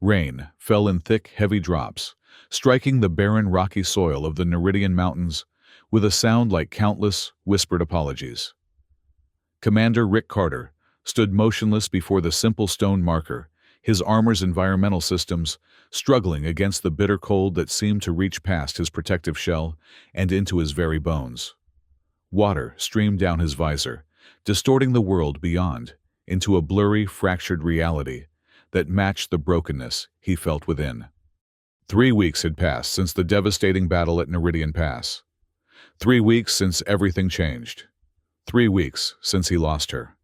Rain fell in thick, heavy drops, striking the barren, rocky soil of the Neridian Mountains with a sound like countless, whispered apologies. Commander Rick Carter stood motionless before the simple stone marker, his armor's environmental systems struggling against the bitter cold that seemed to reach past his protective shell and into his very bones. Water streamed down his visor, distorting the world beyond into a blurry, fractured reality that matched the brokenness he felt within. 3 weeks had passed since the devastating battle at Neridian Pass. 3 weeks since everything changed. 3 weeks since he lost her.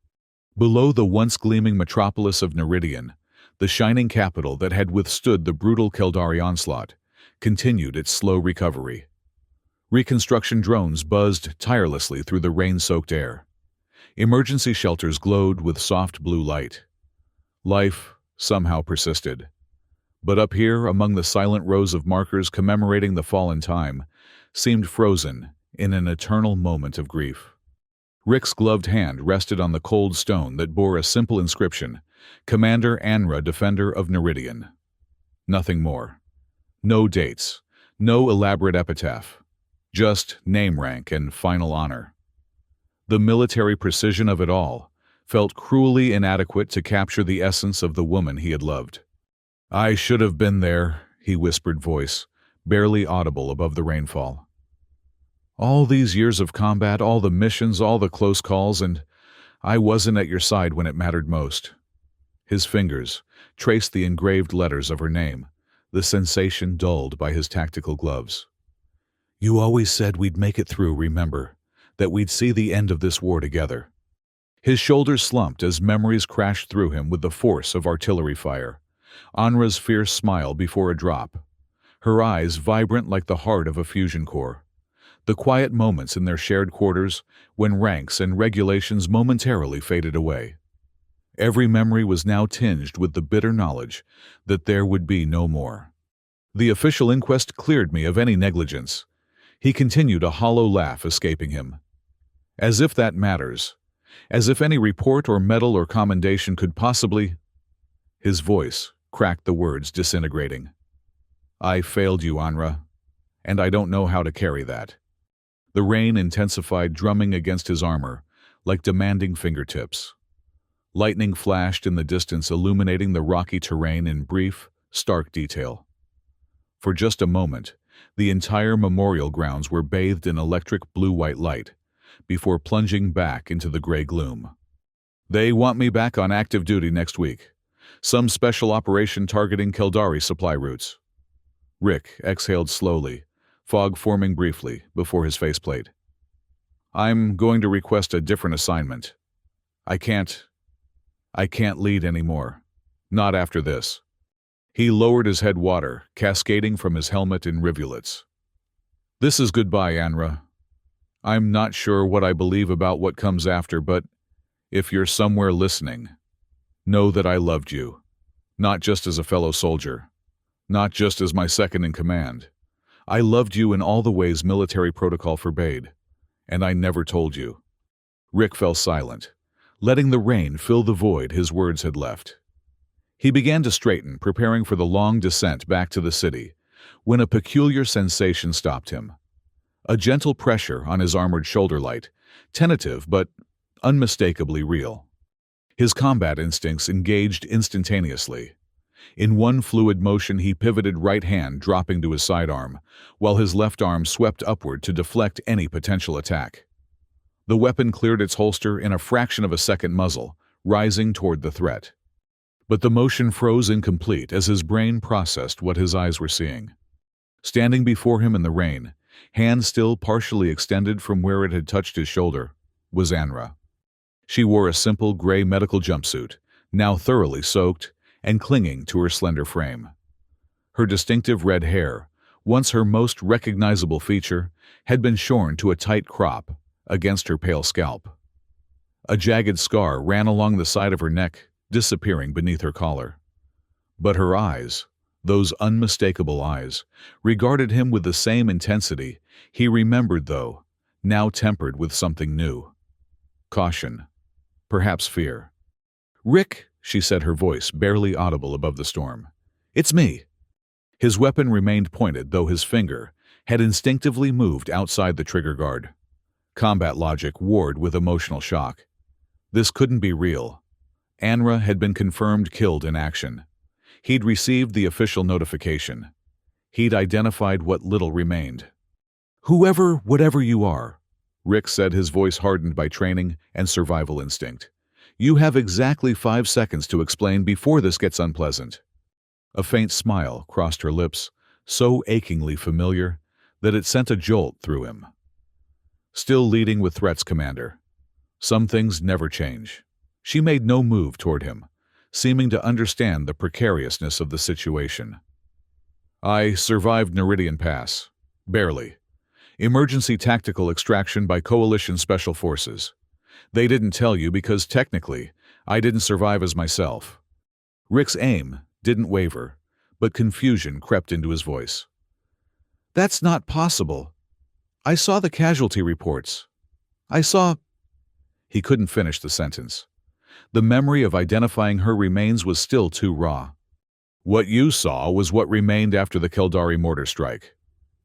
Below the once gleaming metropolis of Neridian, the shining capital that had withstood the brutal Keldari onslaught continued its slow recovery. Reconstruction drones buzzed tirelessly through the rain-soaked air. Emergency shelters glowed with soft blue light. Life somehow persisted. But up here, among the silent rows of markers commemorating the fallen time, seemed frozen in an eternal moment of grief. Rick's gloved hand rested on the cold stone that bore a simple inscription, Commander Anra, Defender of Neridian. Nothing more. No dates, no elaborate epitaph, just name rank and final honor. The military precision of it all felt cruelly inadequate to capture the essence of the woman he had loved. "I should have been there," he whispered, voice barely audible above the rainfall. "All these years of combat, all the missions, all the close calls, and I wasn't at your side when it mattered most." His fingers traced the engraved letters of her name, the sensation dulled by his tactical gloves. "You always said we'd make it through, remember? That we'd see the end of this war together." His shoulders slumped as memories crashed through him with the force of artillery fire. Anra's fierce smile before a drop, her eyes vibrant like the heart of a fusion core. The quiet moments in their shared quarters when ranks and regulations momentarily faded away. Every memory was now tinged with the bitter knowledge that there would be no more. "The official inquest cleared me of any negligence." He continued, a hollow laugh escaping him. "As if that matters. As if any report or medal or commendation could possibly—" His voice cracked, the words disintegrating. "I failed you, Anra, and I don't know how to carry that." The rain intensified, drumming against his armor like demanding fingertips. Lightning flashed in the distance, illuminating the rocky terrain in brief, stark detail. For just a moment, the entire memorial grounds were bathed in electric blue-white light, before plunging back into the gray gloom. "They want me back on active duty next week. Some special operation targeting Keldari supply routes." Rick exhaled slowly, fog forming briefly before his faceplate. "I'm going to request a different assignment. I can't lead anymore. Not after this." He lowered his head, water cascading from his helmet in rivulets. "This is goodbye, Anra. I'm not sure what I believe about what comes after, but if you're somewhere listening, know that I loved you. Not just as a fellow soldier. Not just as my second in command. I loved you in all the ways military protocol forbade, and I never told you." Rick fell silent, letting the rain fill the void his words had left. He began to straighten, preparing for the long descent back to the city, when a peculiar sensation stopped him. A gentle pressure on his armored shoulder light, tentative but unmistakably real. His combat instincts engaged instantaneously. In one fluid motion he pivoted, right hand dropping to his sidearm, while his left arm swept upward to deflect any potential attack. The weapon cleared its holster in a fraction of a second, muzzle rising toward the threat. But the motion froze incomplete as his brain processed what his eyes were seeing. Standing before him in the rain, hand still partially extended from where it had touched his shoulder, was Anra. She wore a simple gray medical jumpsuit, now thoroughly soaked and clinging to her slender frame. Her distinctive red hair, once her most recognizable feature, had been shorn to a tight crop against her pale scalp. A jagged scar ran along the side of her neck, disappearing beneath her collar. But her eyes, those unmistakable eyes, regarded him with the same intensity he remembered, though now tempered with something new. Caution, perhaps fear. "Rick," she said, her voice barely audible above the storm, It's me. His weapon remained pointed, though his finger had instinctively moved outside the trigger guard. Combat logic warred with emotional shock. This couldn't be real. Anra had been confirmed killed in action. He'd received the official notification. He'd identified what little remained. "Whoever, whatever you are," Rick said, his voice hardened by training and survival instinct. "You have exactly 5 seconds to explain before this gets unpleasant." A faint smile crossed her lips, so achingly familiar that it sent a jolt through him. "Still leading with threats, Commander. Some things never change." She made no move toward him, seeming to understand the precariousness of the situation. "I survived Neridian Pass. Barely. Emergency tactical extraction by Coalition Special Forces. They didn't tell you because technically, I didn't survive as myself." Rick's aim didn't waver, but confusion crept into his voice. "That's not possible. I saw the casualty reports. I saw—" He couldn't finish the sentence. The memory of identifying her remains was still too raw. "What you saw was what remained after the Keldari mortar strike.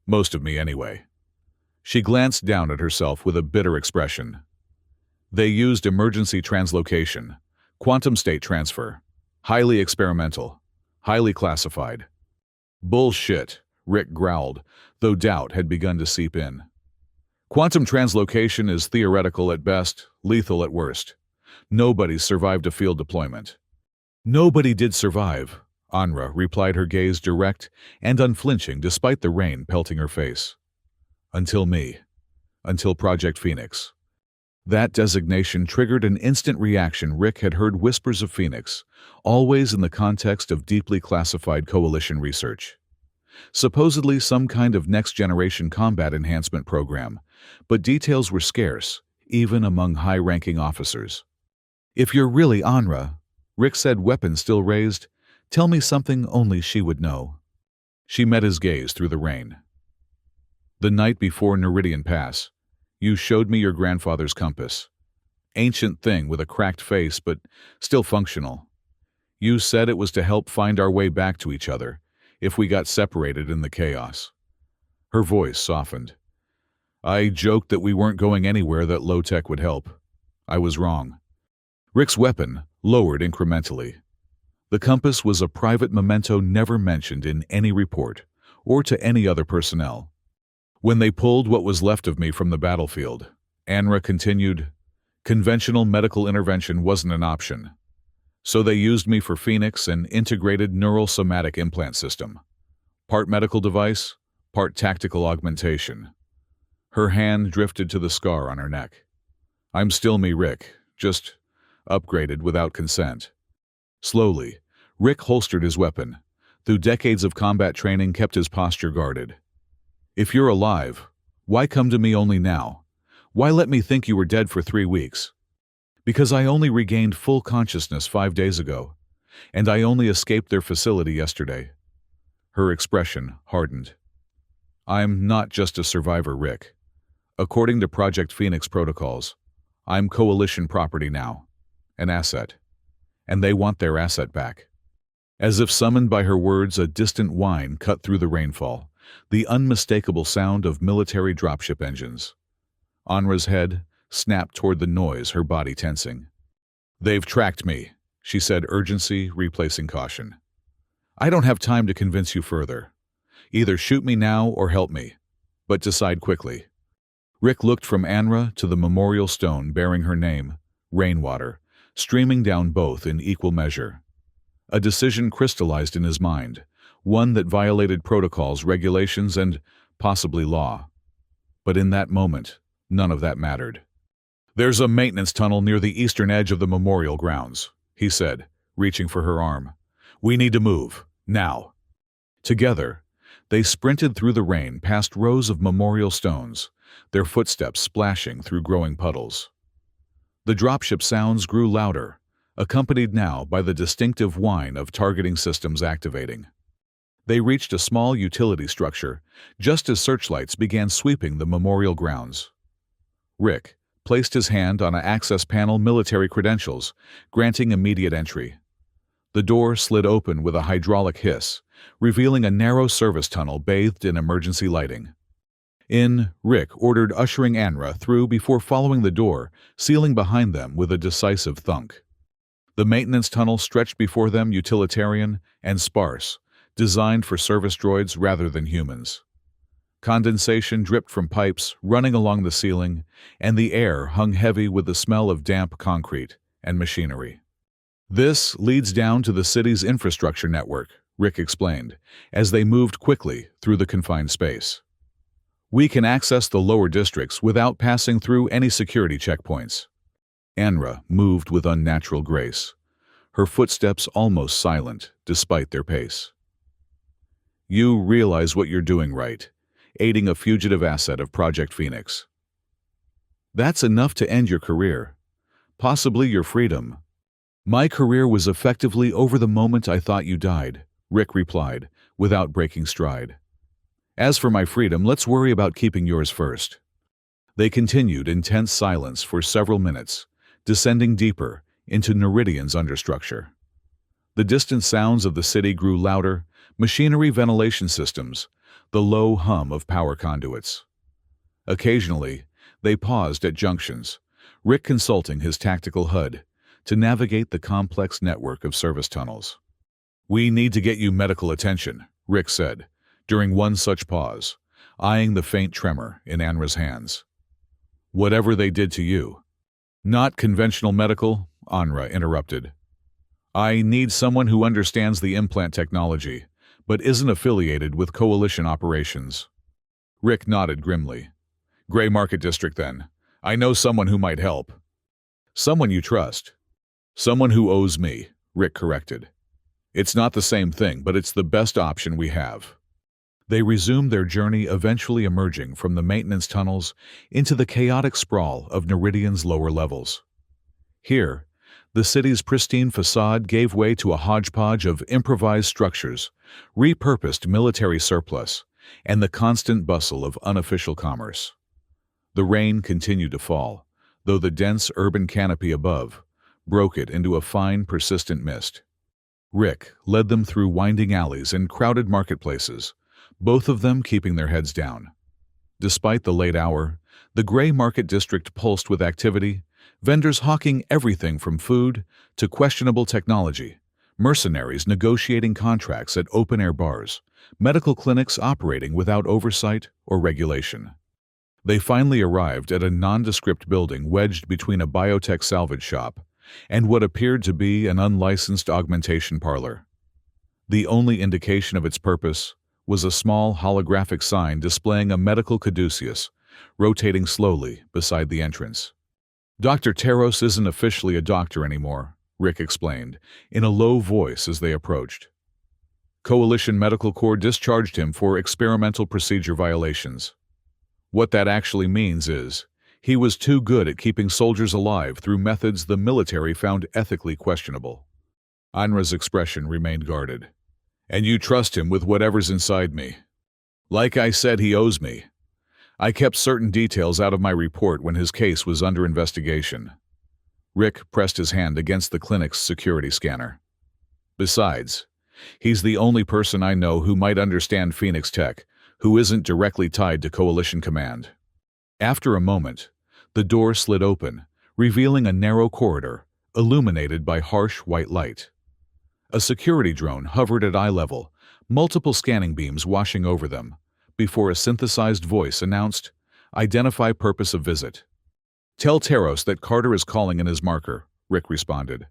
Most of me, anyway." She glanced down at herself with a bitter expression. "They used emergency translocation, quantum state transfer. Highly experimental. Highly classified." "Bullshit," Rick growled, though doubt had begun to seep in. "Quantum translocation is theoretical at best, lethal at worst. Nobody's survived a field deployment." "Nobody did survive," Anra replied, her gaze direct and unflinching despite the rain pelting her face. "Until me. Until Project Phoenix." That designation triggered an instant reaction. Rick had heard whispers of Phoenix, always in the context of deeply classified Coalition research. Supposedly some kind of next-generation combat enhancement program, but details were scarce, even among high-ranking officers. "If you're really Anra," Rick said, weapon still raised, "tell me something only she would know." She met his gaze through the rain. "The night before Neridian Pass, you showed me your grandfather's compass. Ancient thing with a cracked face, but still functional. You said it was to help find our way back to each other, if we got separated in the chaos." Her voice softened. "I joked that we weren't going anywhere, that low-tech would help. I was wrong." Rick's weapon lowered incrementally. The compass was a private memento never mentioned in any report, or to any other personnel. "When they pulled what was left of me from the battlefield," Anra continued, "conventional medical intervention wasn't an option. So they used me for Phoenix, an integrated neural somatic implant system. Part medical device, part tactical augmentation." Her hand drifted to the scar on her neck. "I'm still me, Rick, just upgraded without consent." Slowly, Rick holstered his weapon. Through decades of combat training, kept his posture guarded. "If you're alive, why come to me only now? Why let me think you were dead for 3 weeks? Because I only regained full consciousness 5 days ago, and I only escaped their facility yesterday." Her expression hardened. "I'm not just a survivor, Rick. According to Project Phoenix protocols, I'm Coalition property now. An asset. And they want their asset back." As if summoned by her words, a distant whine cut through the rainfall, the unmistakable sound of military dropship engines. Anra's head snapped toward the noise, her body tensing. "They've tracked me," she said, urgency replacing caution. "I don't have time to convince you further. Either shoot me now or help me, but decide quickly." Rick looked from Anra to the memorial stone bearing her name, rainwater, streaming down both in equal measure. A decision crystallized in his mind, one that violated protocols, regulations, and possibly law. But in that moment, none of that mattered. "There's a maintenance tunnel near the eastern edge of the memorial grounds," he said, reaching for her arm. "We need to move, now." Together, they sprinted through the rain past rows of memorial stones, their footsteps splashing through growing puddles. The dropship sounds grew louder, accompanied now by the distinctive whine of targeting systems activating. They reached a small utility structure just as searchlights began sweeping the memorial grounds. Rick placed his hand on an access panel, military credentials, granting immediate entry. The door slid open with a hydraulic hiss, revealing a narrow service tunnel bathed in emergency lighting. Rick ordered ushering Anra through before following the door, sealing behind them with a decisive thunk. The maintenance tunnel stretched before them, utilitarian and sparse, designed for service droids rather than humans. Condensation dripped from pipes running along the ceiling, and the air hung heavy with the smell of damp concrete and machinery. "This leads down to the city's infrastructure network," Rick explained, as they moved quickly through the confined space. "We can access the lower districts without passing through any security checkpoints." Anra moved with unnatural grace, her footsteps almost silent despite their pace. "You realize what you're doing, right? Aiding a fugitive asset of Project Phoenix. That's enough to end your career. Possibly your freedom." "My career was effectively over the moment I thought you died," Rick replied, without breaking stride. "As for my freedom, let's worry about keeping yours first." They continued in tense silence for several minutes, descending deeper into Neridian's understructure. The distant sounds of the city grew louder, machinery, ventilation systems, the low hum of power conduits. Occasionally, they paused at junctions, Rick consulting his tactical HUD to navigate the complex network of service tunnels. "We need to get you medical attention," Rick said, during one such pause, eyeing the faint tremor in Anra's hands. "Whatever they did to you." "Not conventional medical," Anra interrupted. "I need someone who understands the implant technology, but isn't affiliated with Coalition operations." Rick nodded grimly. "Gray Market District, then. I know someone who might help." "Someone you trust." "Someone who owes me," Rick corrected. "It's not the same thing, but it's the best option we have." They resumed their journey, eventually emerging from the maintenance tunnels into the chaotic sprawl of Neridian's lower levels. Here, the city's pristine facade gave way to a hodgepodge of improvised structures, repurposed military surplus, and the constant bustle of unofficial commerce. The rain continued to fall, though the dense urban canopy above broke it into a fine, persistent mist. Rick led them through winding alleys and crowded marketplaces, both of them keeping their heads down. Despite the late hour, the Gray Market District pulsed with activity, vendors hawking everything from food to questionable technology, mercenaries negotiating contracts at open-air bars, medical clinics operating without oversight or regulation. They finally arrived at a nondescript building wedged between a biotech salvage shop and what appeared to be an unlicensed augmentation parlor. The only indication of its purpose was a small holographic sign displaying a medical caduceus, rotating slowly beside the entrance. "Dr. Taros isn't officially a doctor anymore," Rick explained, in a low voice as they approached. "Coalition Medical Corps discharged him for experimental procedure violations. What that actually means is, he was too good at keeping soldiers alive through methods the military found ethically questionable." Anra's expression remained guarded. "And you trust him with whatever's inside me?" "Like I said, he owes me. I kept certain details out of my report when his case was under investigation." Rick pressed his hand against the clinic's security scanner. "Besides, he's the only person I know who might understand Phoenix Tech, who isn't directly tied to Coalition Command." After a moment, the door slid open, revealing a narrow corridor, illuminated by harsh white light. A security drone hovered at eye level, multiple scanning beams washing over them, before a synthesized voice announced, "Identify purpose of visit." "Tell Taros that Carter is calling in his marker," Rick responded.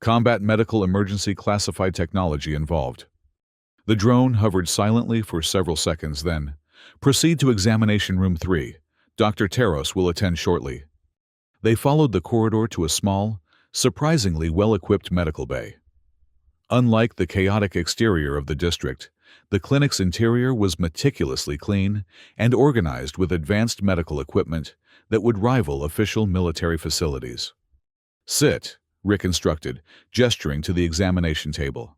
"Combat medical emergency classified technology involved." The drone hovered silently for several seconds, then, "Proceed to examination room 3. Dr. Taros will attend shortly." They followed the corridor to a small, surprisingly well-equipped medical bay. Unlike the chaotic exterior of the district, the clinic's interior was meticulously clean and organized with advanced medical equipment that would rival official military facilities. "Sit," Rick instructed, gesturing to the examination table.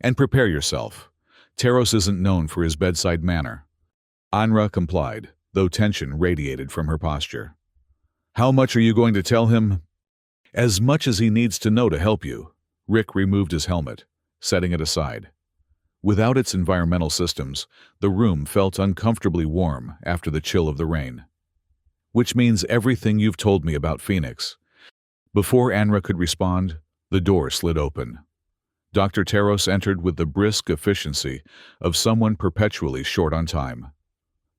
"And prepare yourself. Taros isn't known for his bedside manner." Anra complied, though tension radiated from her posture. "How much are you going to tell him?" "As much as he needs to know to help you," Rick removed his helmet, setting it aside. Without its environmental systems, the room felt uncomfortably warm after the chill of the rain. Which means everything you've told me about Phoenix. Before Anra could respond, the door slid open. Dr. Taros entered with the brisk efficiency of someone perpetually short on time.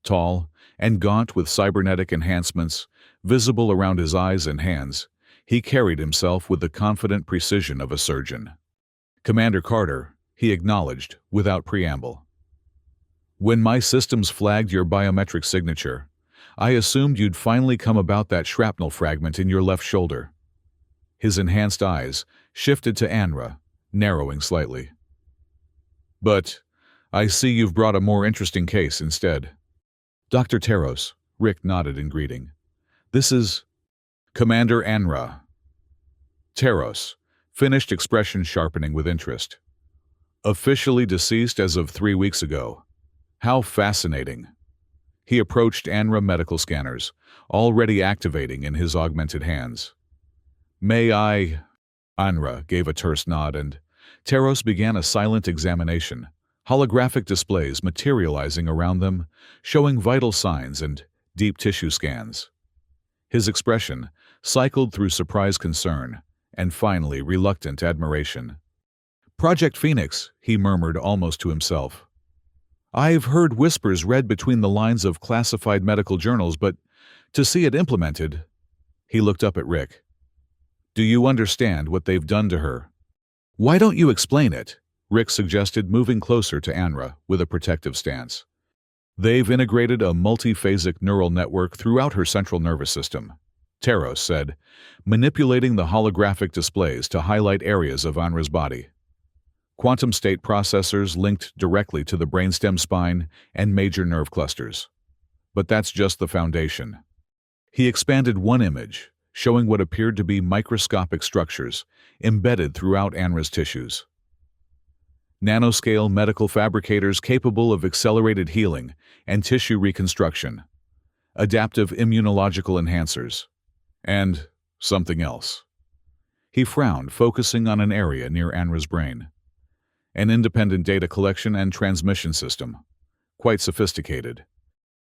Tall and gaunt with cybernetic enhancements visible around his eyes and hands, he carried himself with the confident precision of a surgeon. "Commander Carter," he acknowledged without preamble. "When my systems flagged your biometric signature, I assumed you'd finally come about that shrapnel fragment in your left shoulder." His enhanced eyes shifted to Anra, narrowing slightly. "But I see you've brought a more interesting case instead." "Dr. Taros," Rick nodded in greeting. "This is Commander Anra." Taros, finished expression sharpening with interest. "Officially deceased as of 3 weeks ago. How fascinating." He approached Anra medical scanners, already activating in his augmented hands. "May I?" Anra gave a terse nod and Taros began a silent examination, holographic displays materializing around them, showing vital signs and deep tissue scans. His expression cycled through surprised concern and finally reluctant admiration. "Project Phoenix," he murmured almost to himself. "I've heard whispers read between the lines of classified medical journals, but to see it implemented..." He looked up at Rick. "Do you understand what they've done to her?" "Why don't you explain it?" Rick suggested, moving closer to Anra with a protective stance. "They've integrated a multiphasic neural network throughout her central nervous system," Taros said, manipulating the holographic displays to highlight areas of Anra's body. Quantum state processors linked directly to the brainstem spine and major nerve clusters. But that's just the foundation. He expanded one image, showing what appeared to be microscopic structures embedded throughout Anra's tissues. Nanoscale medical fabricators capable of accelerated healing and tissue reconstruction, adaptive immunological enhancers, and something else. He frowned, focusing on an area near Anra's brain. An independent data collection and transmission system. Quite sophisticated.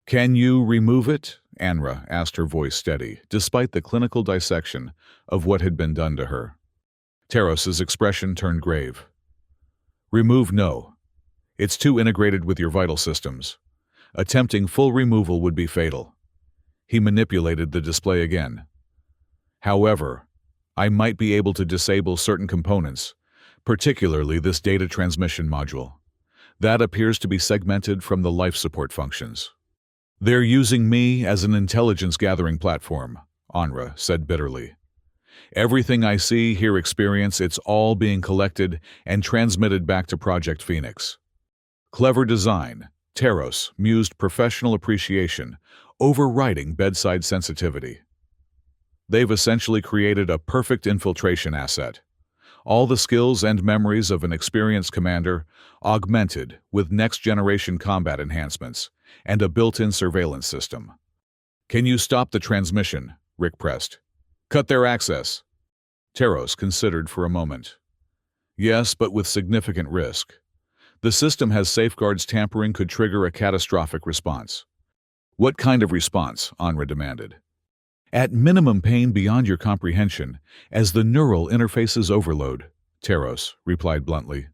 "Can you remove it?" Anra asked, her voice steady, despite the clinical dissection of what had been done to her. Taros's expression turned grave. "Remove, no. It's too integrated with your vital systems. Attempting full removal would be fatal." He manipulated the display again. "However, I might be able to disable certain components, particularly this data transmission module. That appears to be segmented from the life support functions." "They're using me as an intelligence-gathering platform," Anra said bitterly. "Everything I see, hear, experience, it's all being collected and transmitted back to Project Phoenix." "Clever design," Taros mused, professional appreciation, overriding bedside sensitivity. "They've essentially created a perfect infiltration asset. All the skills and memories of an experienced commander, augmented with next-generation combat enhancements and a built-in surveillance system." "Can you stop the transmission?" Rick pressed. "Cut their access." Taros considered for a moment. "Yes, but with significant risk. The system has safeguards tampering could trigger a catastrophic response." "What kind of response?" Anra demanded. "At minimum pain beyond your comprehension, as the neural interfaces overload," Taros replied bluntly.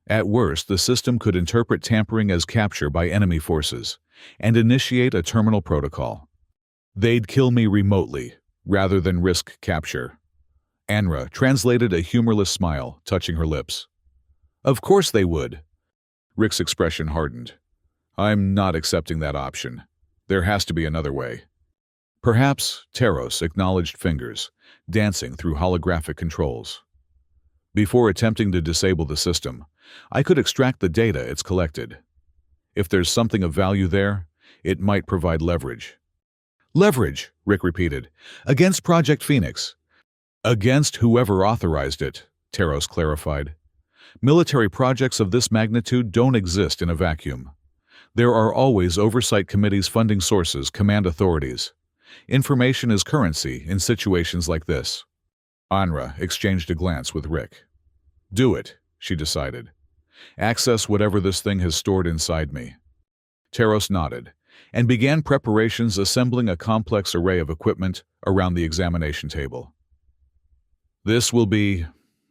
"At worst, the system could interpret tampering as capture by enemy forces and initiate a terminal protocol. They'd kill me remotely, rather than risk capture." Anra translated a humorless smile, touching her lips. "Of course they would." Rick's expression hardened. "I'm not accepting that option. There has to be another way." "Perhaps," Taros acknowledged, fingers dancing through holographic controls. "Before attempting to disable the system, I could extract the data it's collected. If there's something of value there, it might provide leverage." "Leverage," Rick repeated. "Against Project Phoenix." "Against whoever authorized it," Taros clarified. "Military projects of this magnitude don't exist in a vacuum. There are always oversight committees, funding sources, command authorities. Information is currency in situations like this." Anra exchanged a glance with Rick. Do it, she decided. Access whatever this thing has stored inside me. Taros nodded and began preparations assembling a complex array of equipment around the examination table. This will be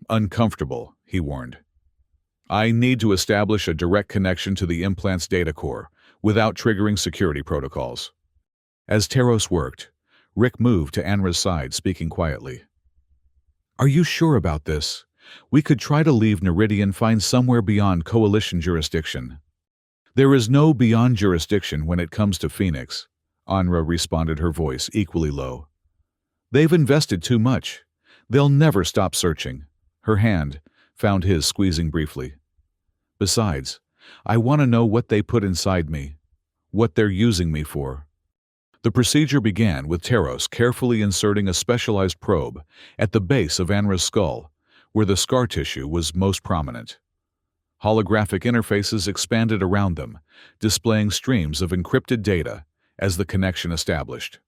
uncomfortable, he warned. I need to establish a direct connection to the implant's data core without triggering security protocols. As Taros worked, Rick moved to Anra's side, speaking quietly. Are you sure about this? We could try to leave Neridian, find somewhere beyond Coalition jurisdiction. There is no beyond jurisdiction when it comes to Phoenix, Anra responded, her voice equally low. They've invested too much. They'll never stop searching. Her hand found his, squeezing briefly. Besides, I want to know what they put inside me, what they're using me for. The procedure began with Taros carefully inserting a specialized probe at the base of Anra's skull, where the scar tissue was most prominent. Holographic interfaces expanded around them, displaying streams of encrypted data as the connection established.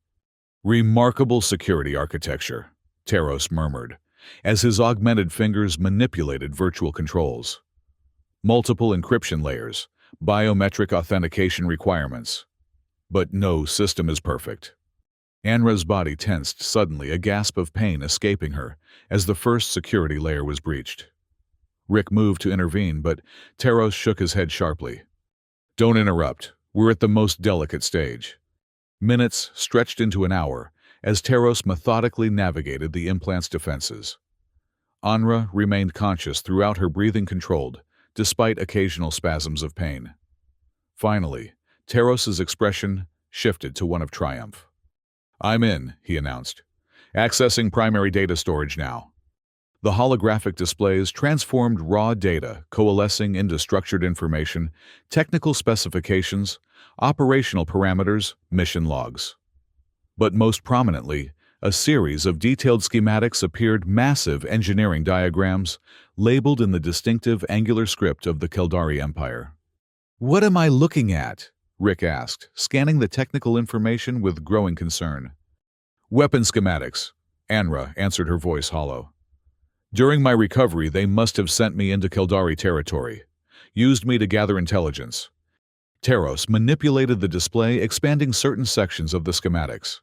Remarkable security architecture, Taros murmured, as his augmented fingers manipulated virtual controls. Multiple encryption layers, biometric authentication requirements. But no system is perfect. Anra's body tensed suddenly, a gasp of pain escaping her as the first security layer was breached. Rick moved to intervene, but Taros shook his head sharply. Don't interrupt. We're at the most delicate stage. Minutes stretched into an hour as Taros methodically navigated the implant's defenses. Anra remained conscious throughout, her breathing controlled, despite occasional spasms of pain. Finally, Taros's expression shifted to one of triumph. I'm in, he announced. Accessing primary data storage now. The holographic displays transformed raw data, coalescing into structured information, technical specifications, operational parameters, mission logs. But most prominently, a series of detailed schematics appeared, massive engineering diagrams, labeled in the distinctive angular script of the Keldari Empire. What am I looking at? Rick asked, scanning the technical information with growing concern. Weapon schematics, Anra answered, her voice hollow. During my recovery, they must have sent me into Keldari territory, used me to gather intelligence. Taros manipulated the display, expanding certain sections of the schematics.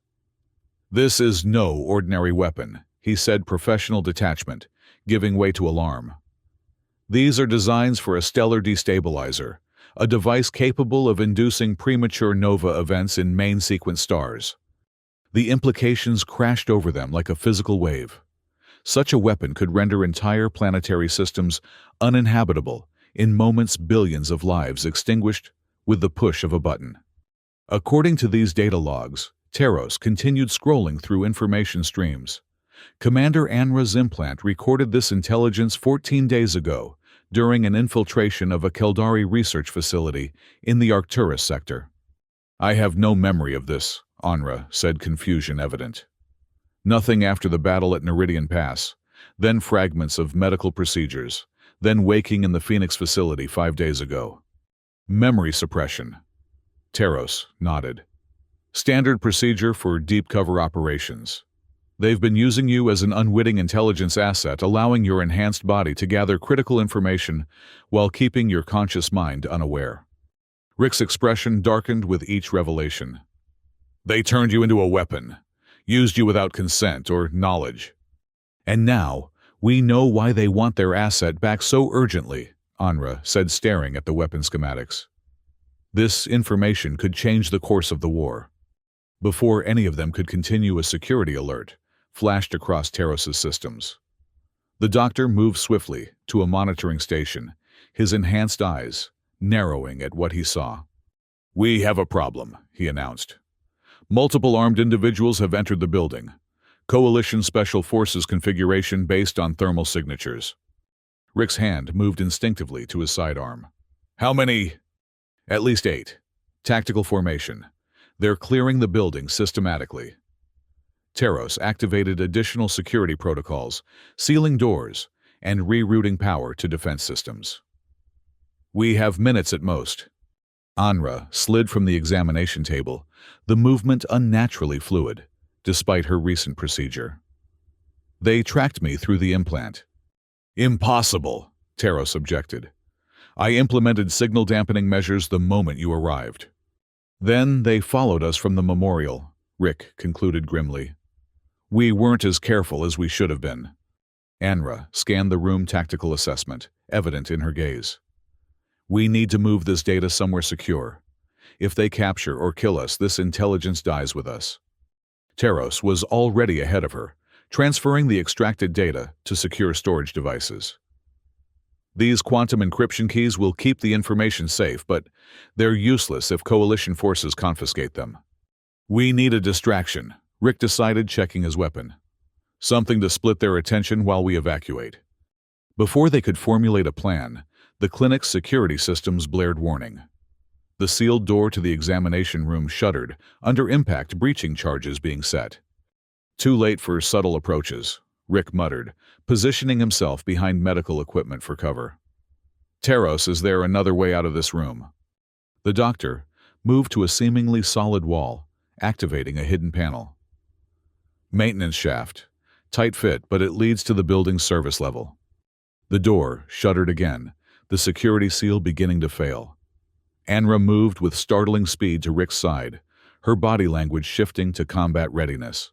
This is no ordinary weapon, he said, professional detachment, giving way to alarm. These are designs for a stellar destabilizer, a device capable of inducing premature nova events in main sequence stars. The implications crashed over them like a physical wave. Such a weapon could render entire planetary systems uninhabitable, in moments billions of lives extinguished with the push of a button. According to these data logs, Taros continued scrolling through information streams. Commander Anra's implant recorded this intelligence 14 days ago during an infiltration of a Keldari research facility in the Arcturus sector. I have no memory of this, Anra said, confusion evident. Nothing after the battle at Neridian Pass, then fragments of medical procedures, then waking in the Phoenix facility 5 days ago. Memory suppression. Taros nodded. Standard procedure for deep cover operations. They've been using you as an unwitting intelligence asset, allowing your enhanced body to gather critical information while keeping your conscious mind unaware. Rick's expression darkened with each revelation. They turned you into a weapon, used you without consent or knowledge. And now, we know why they want their asset back so urgently, Anra said, staring at the weapon schematics. This information could change the course of the war. Before any of them could continue, a security alert flashed across Taros's systems. The doctor moved swiftly to a monitoring station, his enhanced eyes narrowing at what he saw. We have a problem, he announced. Multiple armed individuals have entered the building. Coalition Special Forces configuration based on thermal signatures. Rick's hand moved instinctively to his sidearm. How many? At least 8. Tactical formation. They're clearing the building systematically. Taros activated additional security protocols, sealing doors, and rerouting power to defense systems. We have minutes at most. Anra slid from the examination table, the movement unnaturally fluid, despite her recent procedure. They tracked me through the implant. Impossible, Taros objected. I implemented signal dampening measures the moment you arrived. Then they followed us from the memorial, Rick concluded grimly. We weren't as careful as we should have been. Anra scanned the room tactical assessment, evident in her gaze. We need to move this data somewhere secure. If they capture or kill us, this intelligence dies with us. Taros was already ahead of her, transferring the extracted data to secure storage devices. These quantum encryption keys will keep the information safe, but they're useless if Coalition forces confiscate them. We need a distraction, Rick decided, checking his weapon. Something to split their attention while we evacuate. Before they could formulate a plan, the clinic's security systems blared warning. The sealed door to the examination room shuddered under impact breaching charges being set. Too late for subtle approaches, Rick muttered, positioning himself behind medical equipment for cover. Taros, is there another way out of this room? The doctor moved to a seemingly solid wall, activating a hidden panel. Maintenance shaft. Tight fit, but it leads to the building's service level. The door shuddered again, the security seal beginning to fail. Anra moved with startling speed to Rick's side, her body language shifting to combat readiness.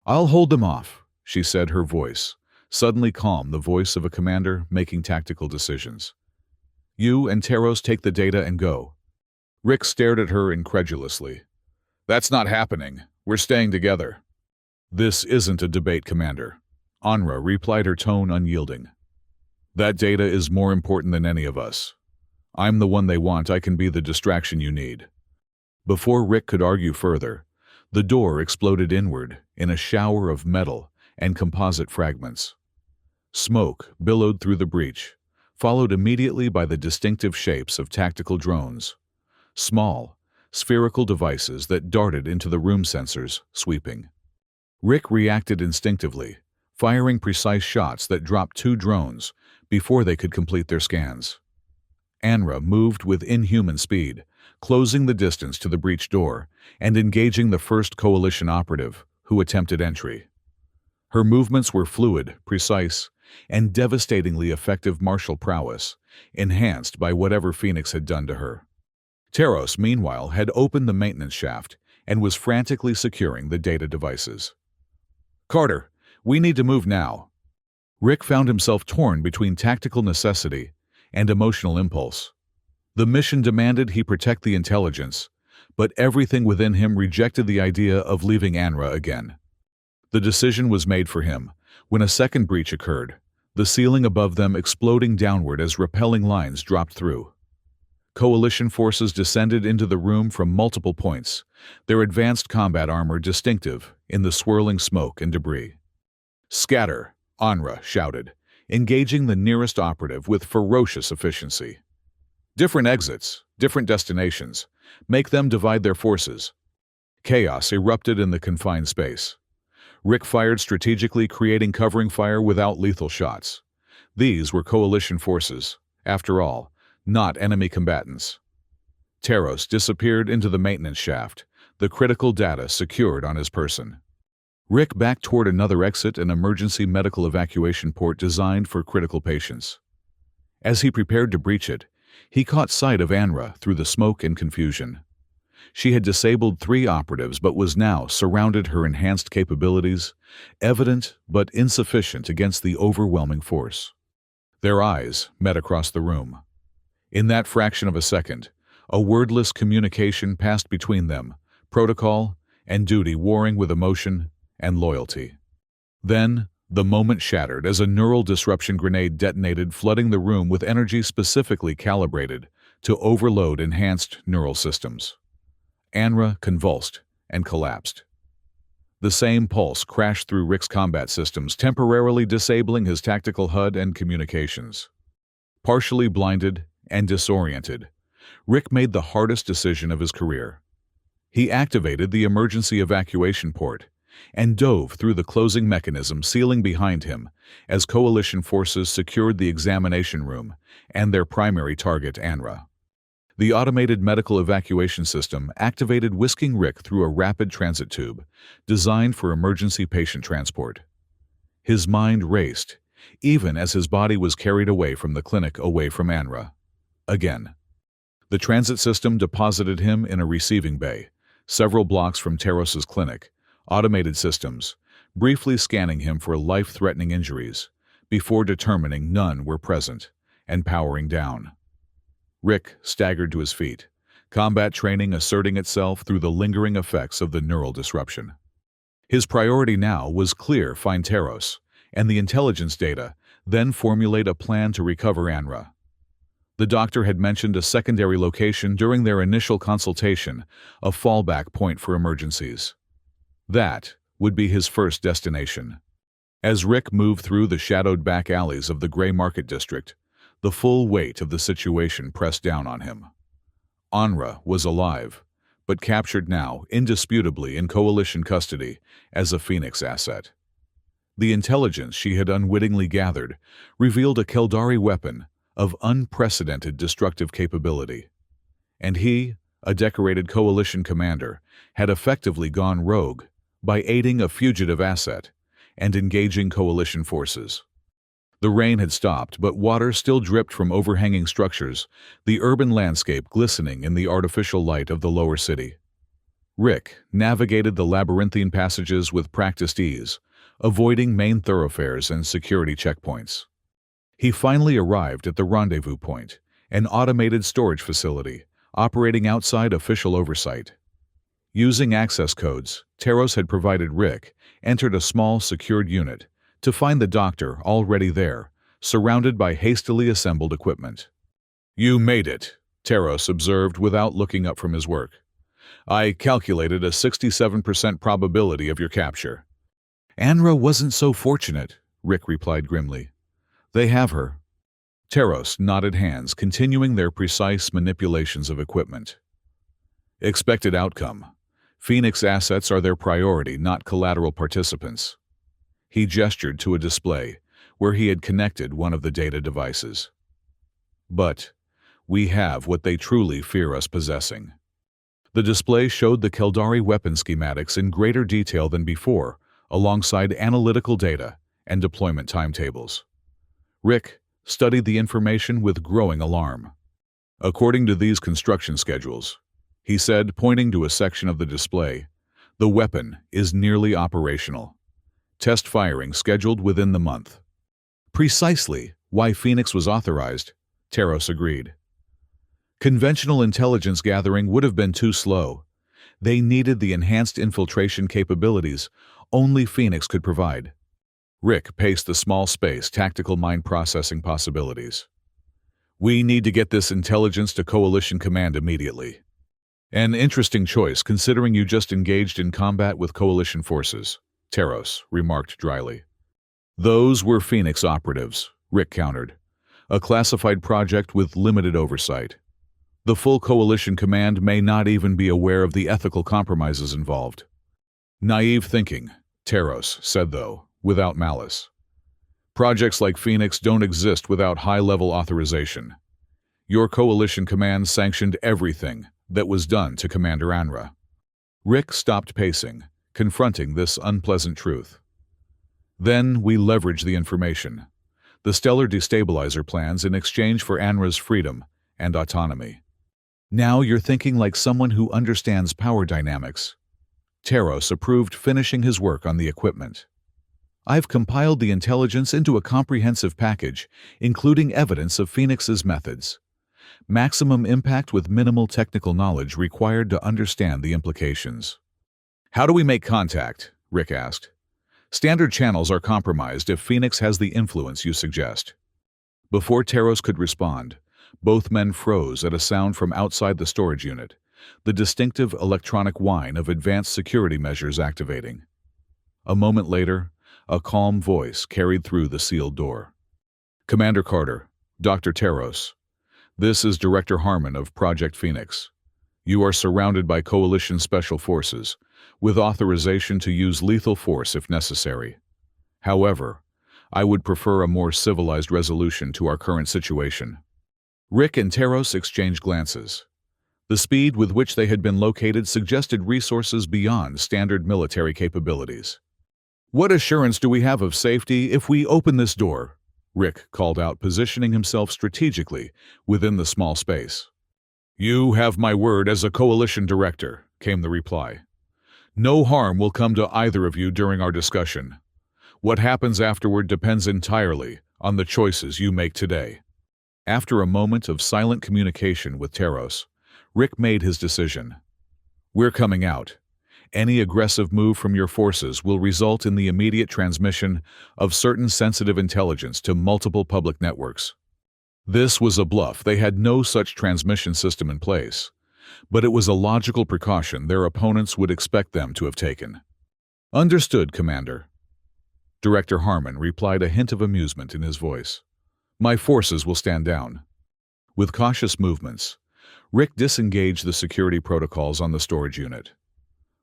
I'll hold them off, she said, her voice suddenly calm, the voice of a commander making tactical decisions. You and Taros take the data and go. Rick stared at her incredulously. That's not happening. We're staying together. This isn't a debate, Commander. Anra replied, her tone unyielding. That data is more important than any of us. I'm the one they want. I can be the distraction you need. Before Rick could argue further, the door exploded inward in a shower of metal and composite fragments. Smoke billowed through the breach, followed immediately by the distinctive shapes of tactical drones. Small, spherical devices that darted into the room sensors, sweeping. Rick reacted instinctively, firing precise shots that dropped 2 drones before they could complete their scans. Anra moved with inhuman speed, closing the distance to the breach door and engaging the first Coalition operative who attempted entry. Her movements were fluid, precise, and devastatingly effective martial prowess, enhanced by whatever Phoenix had done to her. Taros, meanwhile, had opened the maintenance shaft and was frantically securing the data devices. Carter, we need to move now. Rick found himself torn between tactical necessity and emotional impulse. The mission demanded he protect the intelligence, but everything within him rejected the idea of leaving Anra again. The decision was made for him when a second breach occurred, the ceiling above them exploding downward as repelling lines dropped through. Coalition forces descended into the room from multiple points, their advanced combat armor distinctive in the swirling smoke and debris. Scatter, Anra shouted, engaging the nearest operative with ferocious efficiency. Different exits, different destinations. Make them divide their forces. Chaos erupted in the confined space. Rick fired strategically, creating covering fire without lethal shots. These were Coalition forces, after all, not enemy combatants. Taros disappeared into the maintenance shaft, the critical data secured on his person. Rick backed toward another exit, an emergency medical evacuation port designed for critical patients. As he prepared to breach it, he caught sight of Anra through the smoke and confusion. She had disabled 3 operatives but was now surrounded, her enhanced capabilities, evident but insufficient against the overwhelming force. Their eyes met across the room. In that fraction of a second, a wordless communication passed between them, protocol and duty warring with emotion and loyalty. Then, the moment shattered as a neural disruption grenade detonated, flooding the room with energy specifically calibrated to overload enhanced neural systems. Anra convulsed and collapsed. The same pulse crashed through Rick's combat systems, temporarily disabling his tactical HUD and communications. Partially blinded and disoriented, Rick made the hardest decision of his career. He activated the emergency evacuation port and dove through the closing mechanism sealing behind him as Coalition forces secured the examination room and their primary target, Anra. The automated medical evacuation system activated, whisking Rick through a rapid transit tube designed for emergency patient transport. His mind raced, even as his body was carried away from the clinic away from Anra. Again. The transit system deposited him in a receiving bay, several blocks from Teros's clinic, automated systems, briefly scanning him for life-threatening injuries, before determining none were present, and powering down. Rick staggered to his feet, combat training asserting itself through the lingering effects of the neural disruption. His priority now was clear: find Teros, and the intelligence data, then formulate a plan to recover Anra. The doctor had mentioned a secondary location during their initial consultation, a fallback point for emergencies. That would be his first destination. As Rick moved through the shadowed back alleys of the Gray Market District, the full weight of the situation pressed down on him. Anra was alive, but captured now, indisputably in Coalition custody, as a Phoenix asset. The intelligence she had unwittingly gathered revealed a Keldari weapon of unprecedented destructive capability. And he, a decorated Coalition commander, had effectively gone rogue by aiding a fugitive asset and engaging Coalition forces. The rain had stopped, but water still dripped from overhanging structures, the urban landscape glistening in the artificial light of the lower city. Rick navigated the labyrinthine passages with practiced ease, avoiding main thoroughfares and security checkpoints. He finally arrived at the rendezvous point, an automated storage facility, operating outside official oversight. Using access codes Teros had provided, Rick entered a small secured unit to find the doctor already there, surrounded by hastily assembled equipment. "You made it," Teros observed without looking up from his work. "I calculated a 67% probability of your capture." "Anra wasn't so fortunate," Rick replied grimly. "They have her." Teros nodded hands, continuing their precise manipulations of equipment. Expected outcome. Phoenix assets are their priority, not collateral participants. He gestured to a display where he had connected one of the data devices. "But we have what they truly fear us possessing." The display showed the Keldari weapon schematics in greater detail than before, alongside analytical data and deployment timetables. Rick studied the information with growing alarm. "According to these construction schedules," he said, pointing to a section of the display, "the weapon is nearly operational. Test firing scheduled within the month." Precisely why Phoenix was authorized, Teros agreed. Conventional intelligence gathering would have been too slow. They needed the enhanced infiltration capabilities only Phoenix could provide. Rick paced the small space, tactical mind processing possibilities. "We need to get this intelligence to Coalition Command immediately." "An interesting choice, considering you just engaged in combat with Coalition forces," Teros remarked dryly. "Those were Phoenix operatives," Rick countered. "A classified project with limited oversight. The full Coalition Command may not even be aware of the ethical compromises involved." "Naive thinking," Teros said, though, without malice. "Projects like Phoenix don't exist without high-level authorization. Your Coalition Command sanctioned everything that was done to Commander Anra." Rick stopped pacing, confronting this unpleasant truth. "Then we leverage the information. The stellar destabilizer plans in exchange for Anra's freedom and autonomy." "Now you're thinking like someone who understands power dynamics." Teros approved, finishing his work on the equipment. "I've compiled the intelligence into a comprehensive package, including evidence of Phoenix's methods. Maximum impact with minimal technical knowledge required to understand the implications." "How do we make contact?" Rick asked. "Standard channels are compromised if Phoenix has the influence you suggest." Before Teros could respond, both men froze at a sound from outside the storage unit, the distinctive electronic whine of advanced security measures activating. A moment later, a calm voice carried through the sealed door. "Commander Carter, Dr. Teros, this is Director Harmon of Project Phoenix. You are surrounded by Coalition Special Forces, with authorization to use lethal force if necessary. However, I would prefer a more civilized resolution to our current situation." Rick and Teros exchanged glances. The speed with which they had been located suggested resources beyond standard military capabilities. What assurance do we have of safety if we open this door? Rick called out, positioning himself strategically within the small space. You have my word as a coalition director, came the reply. No harm will come to either of you during our discussion. What happens afterward depends entirely on the choices you make today. After a moment of silent communication with Taros, Rick made his decision. We're coming out. Any aggressive move from your forces will result in the immediate transmission of certain sensitive intelligence to multiple public networks. This was a bluff. They had no such transmission system in place, but it was a logical precaution their opponents would expect them to have taken. Understood, Commander. Director Harmon replied, a hint of amusement in his voice. My forces will stand down. With cautious movements, Rick disengaged the security protocols on the storage unit.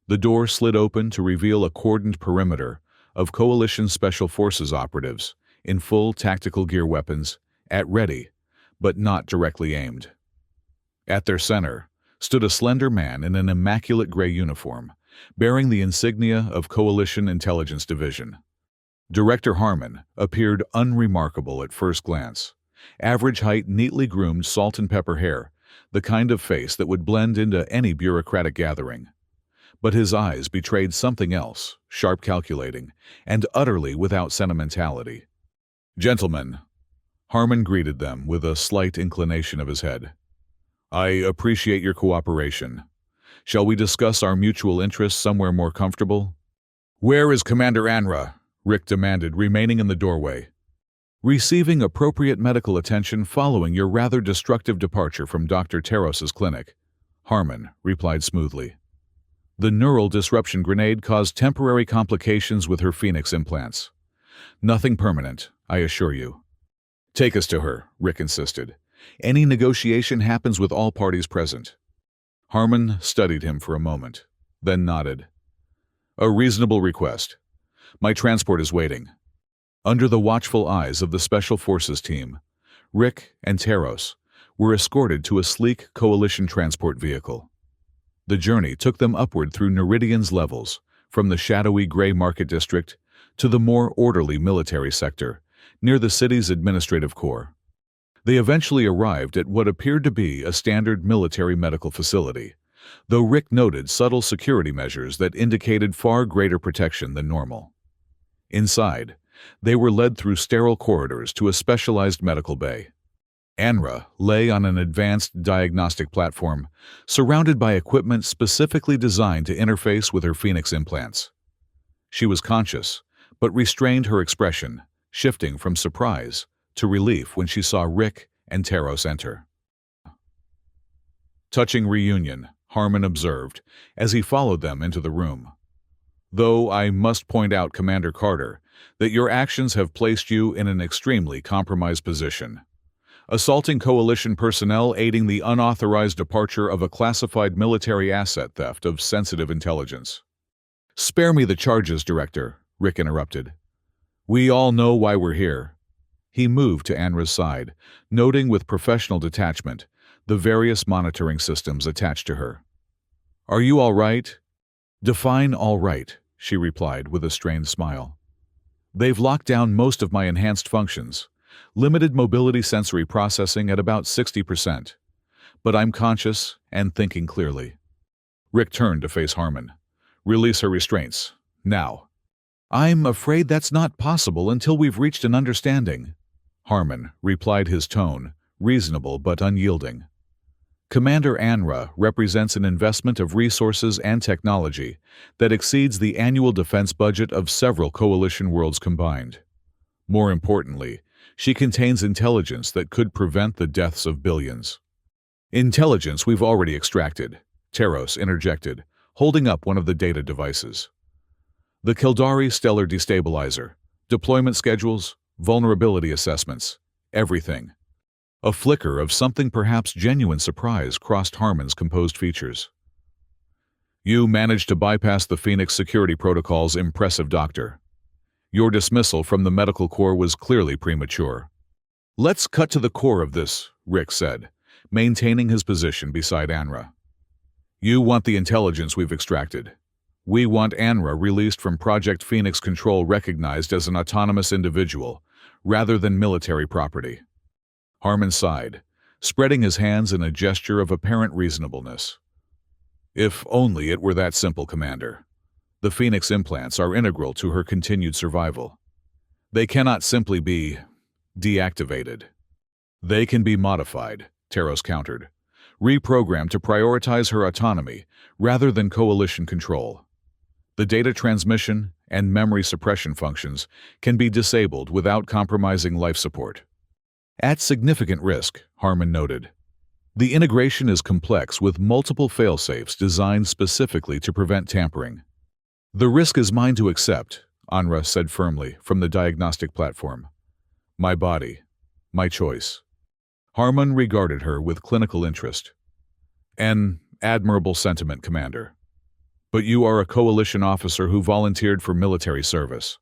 The door slid open to reveal a cordoned perimeter of Coalition Special Forces operatives in full tactical gear weapons, at ready, but not directly aimed. At their center stood a slender man in an immaculate gray uniform, bearing the insignia of Coalition Intelligence Division. Director Harmon appeared unremarkable at first glance. Average height, neatly groomed salt and pepper hair, the kind of face that would blend into any bureaucratic gathering. But his eyes betrayed something else, sharp, calculating, and utterly without sentimentality. Gentlemen, Harmon greeted them with a slight inclination of his head. I appreciate your cooperation. Shall we discuss our mutual interests somewhere more comfortable? Where is Commander Anra? Rick demanded, remaining in the doorway. Receiving appropriate medical attention following your rather destructive departure from Dr. Taros's clinic, Harmon replied smoothly. The neural disruption grenade caused temporary complications with her Phoenix implants. Nothing permanent, I assure you. Take us to her, Rick insisted. Any negotiation happens with all parties present. Harmon studied him for a moment, then nodded. A reasonable request. My transport is waiting. Under the watchful eyes of the Special Forces team, Rick and Taros were escorted to a sleek Coalition transport vehicle. The journey took them upward through Neridian's levels, from the shadowy gray market district to the more orderly military sector, near the city's administrative core. They eventually arrived at what appeared to be a standard military medical facility, though Rick noted subtle security measures that indicated far greater protection than normal. Inside, they were led through sterile corridors to a specialized medical bay. Anra lay on an advanced diagnostic platform, surrounded by equipment specifically designed to interface with her Phoenix implants. She was conscious, but restrained her expression, shifting from surprise to relief when she saw Rick and Taros enter. Touching reunion, Harmon observed, as he followed them into the room. Though I must point out, Commander Carter, that your actions have placed you in an extremely compromised position. Assaulting Coalition personnel, aiding the unauthorized departure of a classified military asset, theft of sensitive intelligence. Spare me the charges, Director, Rick interrupted. We all know why we're here. He moved to Anra's side, noting with professional detachment the various monitoring systems attached to her. Are you all right? Define all right, she replied with a strained smile. They've locked down most of my enhanced functions. Limited mobility sensory processing at about 60%. But I'm conscious and thinking clearly. Rick turned to face Harmon. Release her restraints. Now. I'm afraid that's not possible until we've reached an understanding. Harmon replied, his tone reasonable but unyielding. Commander Anra represents an investment of resources and technology that exceeds the annual defense budget of several coalition worlds combined. More importantly, she contains intelligence that could prevent the deaths of billions. Intelligence we've already extracted, Taros interjected, holding up one of the data devices. The Kildari Stellar Destabilizer, deployment schedules, vulnerability assessments, everything. A flicker of something perhaps genuine surprise crossed Harmon's composed features. You managed to bypass the Phoenix security protocols, impressive, Doctor. Your dismissal from the medical corps was clearly premature. Let's cut to the core of this, Rick said, maintaining his position beside Anra. You want the intelligence we've extracted. We want Anra released from Project Phoenix Control recognized as an autonomous individual, rather than military property. Harmon sighed, spreading his hands in a gesture of apparent reasonableness. If only it were that simple, Commander. The Phoenix implants are integral to her continued survival. They cannot simply be deactivated. They can be modified, Taros countered, reprogrammed to prioritize her autonomy rather than coalition control. The data transmission and memory suppression functions can be disabled without compromising life support. At significant risk, Harmon noted. The integration is complex with multiple failsafes designed specifically to prevent tampering. The risk is mine to accept, Anra said firmly from the diagnostic platform. My body, my choice. Harmon regarded her with clinical interest. An admirable sentiment, Commander. But you are a coalition officer who volunteered for military service.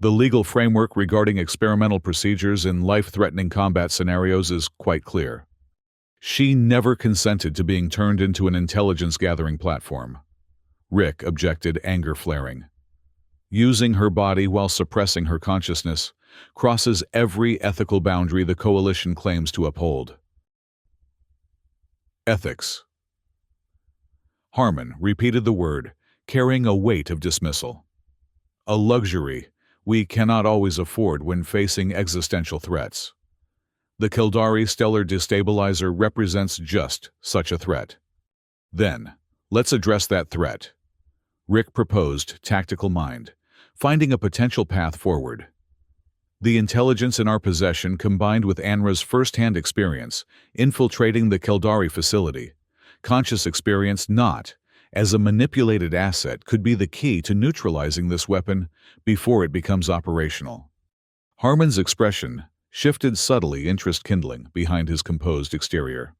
The legal framework regarding experimental procedures in life-threatening combat scenarios is quite clear. She never consented to being turned into an intelligence-gathering platform. Rick objected, anger flaring. Using her body while suppressing her consciousness crosses every ethical boundary the Coalition claims to uphold. Ethics. Harmon repeated the word, carrying a weight of dismissal. A luxury we cannot always afford when facing existential threats. The Kildari stellar destabilizer represents just such a threat. Then, let's address that threat. Rick proposed tactical mind, finding a potential path forward. The intelligence in our possession combined with Anra's first-hand experience infiltrating the Kildari facility, conscious experience not as a manipulated asset could be the key to neutralizing this weapon before it becomes operational. Harmon's expression shifted subtly, interest kindling behind his composed exterior.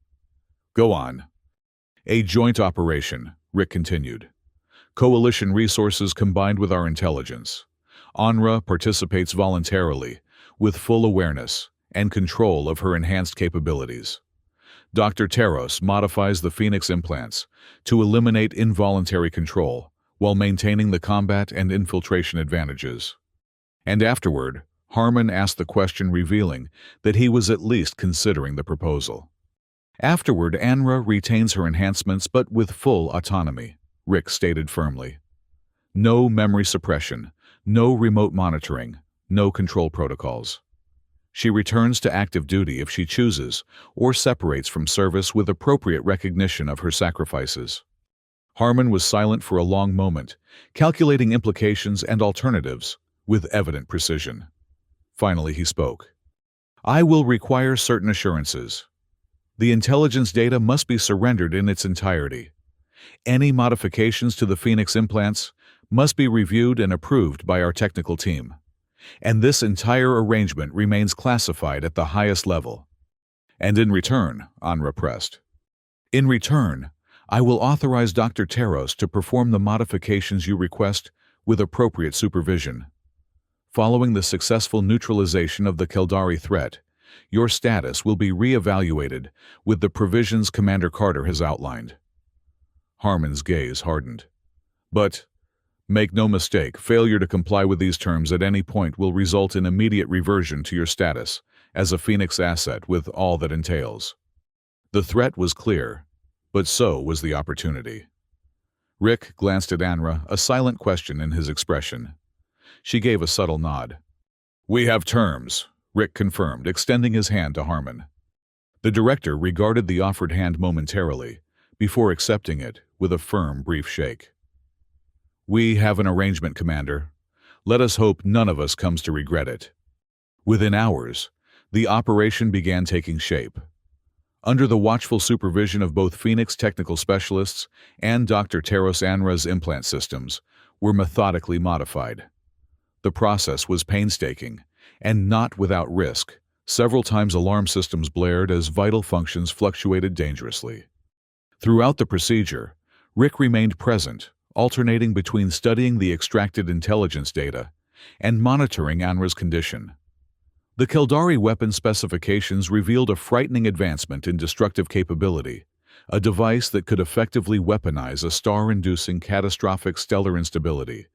Go on. A joint operation, Rick continued. Coalition resources combined with our intelligence. Anra participates voluntarily, with full awareness and control of her enhanced capabilities. Dr. Taros modifies the Phoenix implants to eliminate involuntary control while maintaining the combat and infiltration advantages. And afterward, Harmon asked the question, revealing that he was at least considering the proposal. Afterward, Anra retains her enhancements but with full autonomy, Rick stated firmly. No memory suppression, no remote monitoring, no control protocols. She returns to active duty if she chooses, or separates from service with appropriate recognition of her sacrifices. Harmon was silent for a long moment, calculating implications and alternatives with evident precision. Finally, he spoke. I will require certain assurances. The intelligence data must be surrendered in its entirety. Any modifications to the Phoenix implants must be reviewed and approved by our technical team. And this entire arrangement remains classified at the highest level. And in return, Anra pressed. In return, I will authorize Dr. Taros to perform the modifications you request with appropriate supervision. Following the successful neutralization of the Kildari threat, your status will be re-evaluated with the provisions Commander Carter has outlined. Harmon's gaze hardened. But, make no mistake, failure to comply with these terms at any point will result in immediate reversion to your status as a Phoenix asset with all that entails. The threat was clear, but so was the opportunity. Rick glanced at Anra, a silent question in his expression. She gave a subtle nod. We have terms, Rick confirmed, extending his hand to Harmon. The director regarded the offered hand momentarily, before accepting it with a firm, brief shake. We have an arrangement, Commander. Let us hope none of us comes to regret it. Within hours, the operation began taking shape. Under the watchful supervision of both Phoenix technical specialists and Dr. Taros, Anra's implant systems were methodically modified. The process was painstaking, and not without risk. Several times alarm systems blared as vital functions fluctuated dangerously. Throughout the procedure, Rick remained present, alternating between studying the extracted intelligence data and monitoring Anra's condition. The Kildari weapon specifications revealed a frightening advancement in destructive capability, a device that could effectively weaponize a star-inducing catastrophic stellar instability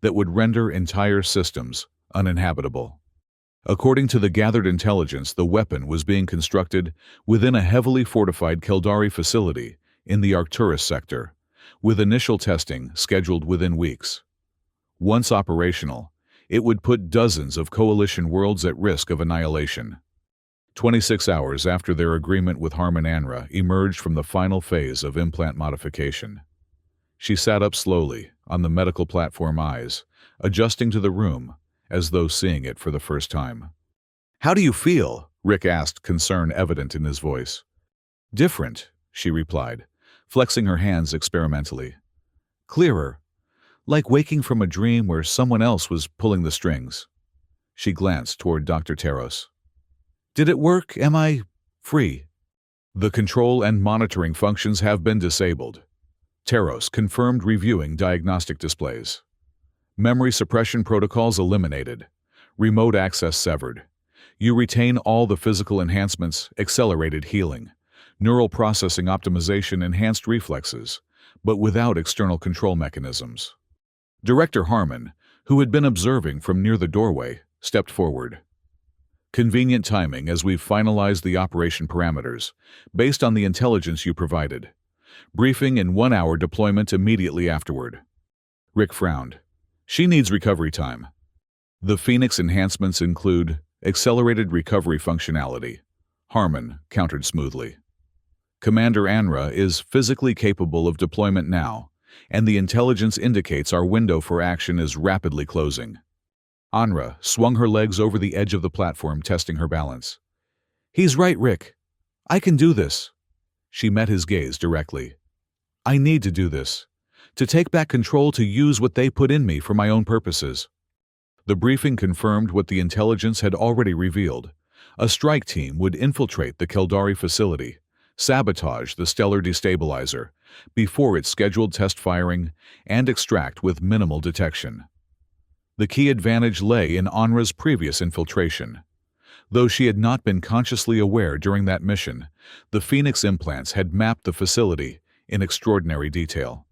that would render entire systems uninhabitable. According to the gathered intelligence, the weapon was being constructed within a heavily fortified Kildari facility in the Arcturus sector, with initial testing scheduled within weeks. Once operational, it would put dozens of coalition worlds at risk of annihilation. 26 hours after their agreement with Harmon Anra emerged from the final phase of implant modification. She sat up slowly on the medical platform, eyes adjusting to the room as though seeing it for the first time. "How do you feel?" Rick asked, concern evident in his voice. "Different," she replied, flexing her hands experimentally. "Clearer, like waking from a dream where someone else was pulling the strings." She glanced toward Dr. Teros. "Did it work? Am I free?" "The control and monitoring functions have been disabled," Teros confirmed, reviewing diagnostic displays. "Memory suppression protocols eliminated. Remote access severed. You retain all the physical enhancements, accelerated healing, neural processing optimization, enhanced reflexes, but without external control mechanisms." Director Harmon, who had been observing from near the doorway, stepped forward. "Convenient timing as we've finalized the operation parameters, based on the intelligence you provided. Briefing in 1 hour, deployment immediately afterward." Rick frowned. "She needs recovery time." "The Phoenix enhancements include accelerated recovery functionality," Harmon countered smoothly. "Commander Anra is physically capable of deployment now, and the intelligence indicates our window for action is rapidly closing." Anra swung her legs over the edge of the platform, testing her balance. "He's right, Rick. I can do this." She met his gaze directly. "I need to do this. To take back control, to use what they put in me for my own purposes." The briefing confirmed what the intelligence had already revealed. A strike team would infiltrate the Kildari facility, sabotage the stellar destabilizer before its scheduled test firing, and extract with minimal detection. The key advantage lay in Anra's previous infiltration. Though she had not been consciously aware during that mission, the Phoenix implants had mapped the facility in extraordinary detail.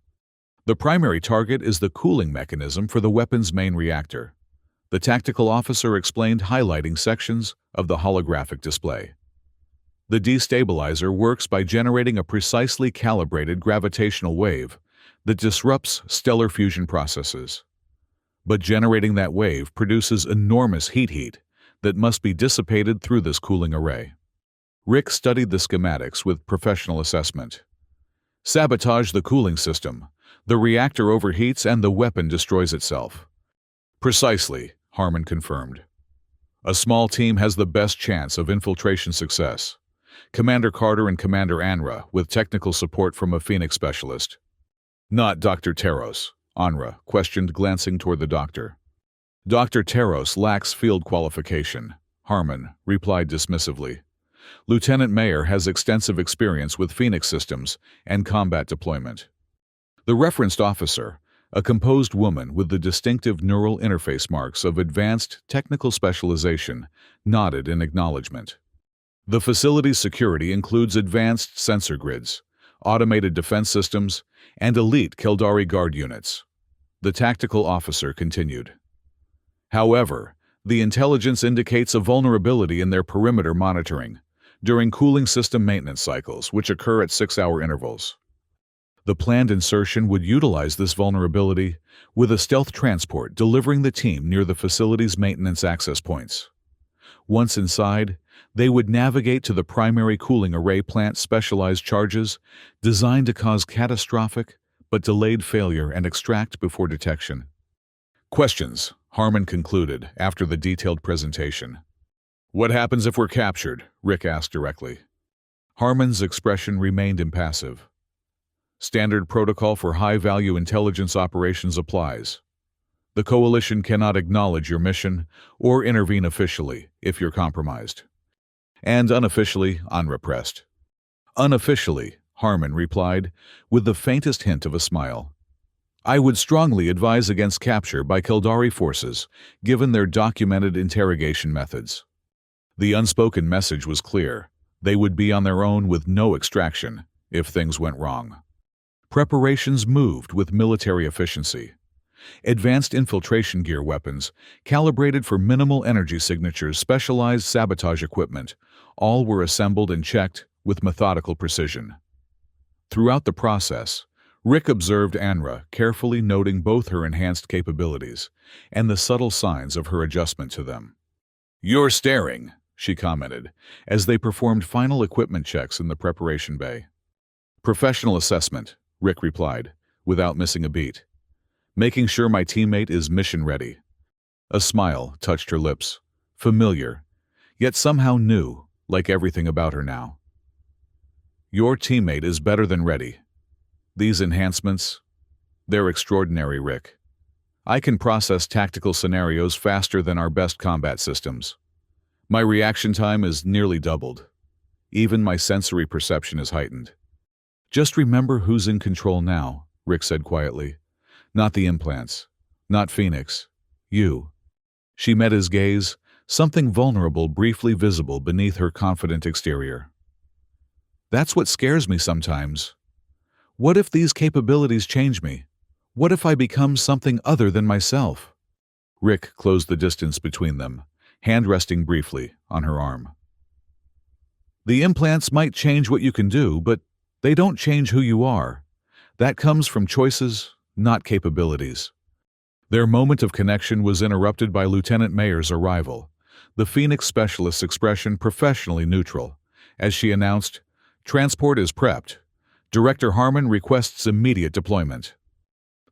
The primary target is the cooling mechanism for the weapon's main reactor, the tactical officer explained, highlighting sections of the holographic display. The destabilizer works by generating a precisely calibrated gravitational wave that disrupts stellar fusion processes. But generating that wave produces enormous heat that must be dissipated through this cooling array. Rick studied the schematics with professional assessment. "Sabotage the cooling system. The reactor overheats and the weapon destroys itself." "Precisely," Harmon confirmed. "A small team has the best chance of infiltration success. Commander Carter and Commander Anra, with technical support from a Phoenix specialist." "Not Dr. Teros?" Anra questioned, glancing toward the doctor. "Dr. Teros lacks field qualification," Harmon replied dismissively. "Lieutenant Mayer has extensive experience with Phoenix systems and combat deployment." The referenced officer, a composed woman with the distinctive neural interface marks of advanced technical specialization, nodded in acknowledgement. "The facility's security includes advanced sensor grids, automated defense systems, and elite Kildari guard units," the tactical officer continued. "However, the intelligence indicates a vulnerability in their perimeter monitoring during cooling system maintenance cycles, which occur at 6-hour intervals. The planned insertion would utilize this vulnerability, with a stealth transport delivering the team near the facility's maintenance access points. Once inside, they would navigate to the primary cooling array plant's specialized charges designed to cause catastrophic but delayed failure and extract before detection." "Questions," Harmon concluded after the detailed presentation. "What happens if we're captured?" Rick asked directly. Harmon's expression remained impassive. "Standard protocol for high-value intelligence operations applies. The Coalition cannot acknowledge your mission or intervene officially if you're compromised." "And unofficially?" Anra pressed. "Unofficially," Harmon replied, with the faintest hint of a smile. "I would strongly advise against capture by Kildari forces, given their documented interrogation methods." The unspoken message was clear. They would be on their own with no extraction if things went wrong. Preparations moved with military efficiency. Advanced infiltration gear weapons, calibrated for minimal energy signatures, specialized sabotage equipment, all were assembled and checked with methodical precision. Throughout the process, Rick observed Anra, carefully noting both her enhanced capabilities and the subtle signs of her adjustment to them. "You're staring," she commented, as they performed final equipment checks in the preparation bay. "Professional assessment," Rick replied, without missing a beat. "Making sure my teammate is mission-ready." A smile touched her lips, familiar, yet somehow new, like everything about her now. "Your teammate is better than ready. These enhancements, they're extraordinary, Rick. I can process tactical scenarios faster than our best combat systems. My reaction time is nearly doubled. Even my sensory perception is heightened." "Just remember who's in control now," Rick said quietly. "Not the implants. Not Phoenix. You." She met his gaze, something vulnerable briefly visible beneath her confident exterior. "That's what scares me sometimes. What if these capabilities change me? What if I become something other than myself?" Rick closed the distance between them, hand resting briefly on her arm. "The implants might change what you can do, but they don't change who you are. That comes from choices, not capabilities." Their moment of connection was interrupted by Lieutenant Mayer's arrival, the Phoenix specialist's expression professionally neutral, as she announced, "Transport is prepped. Director Harmon requests immediate deployment."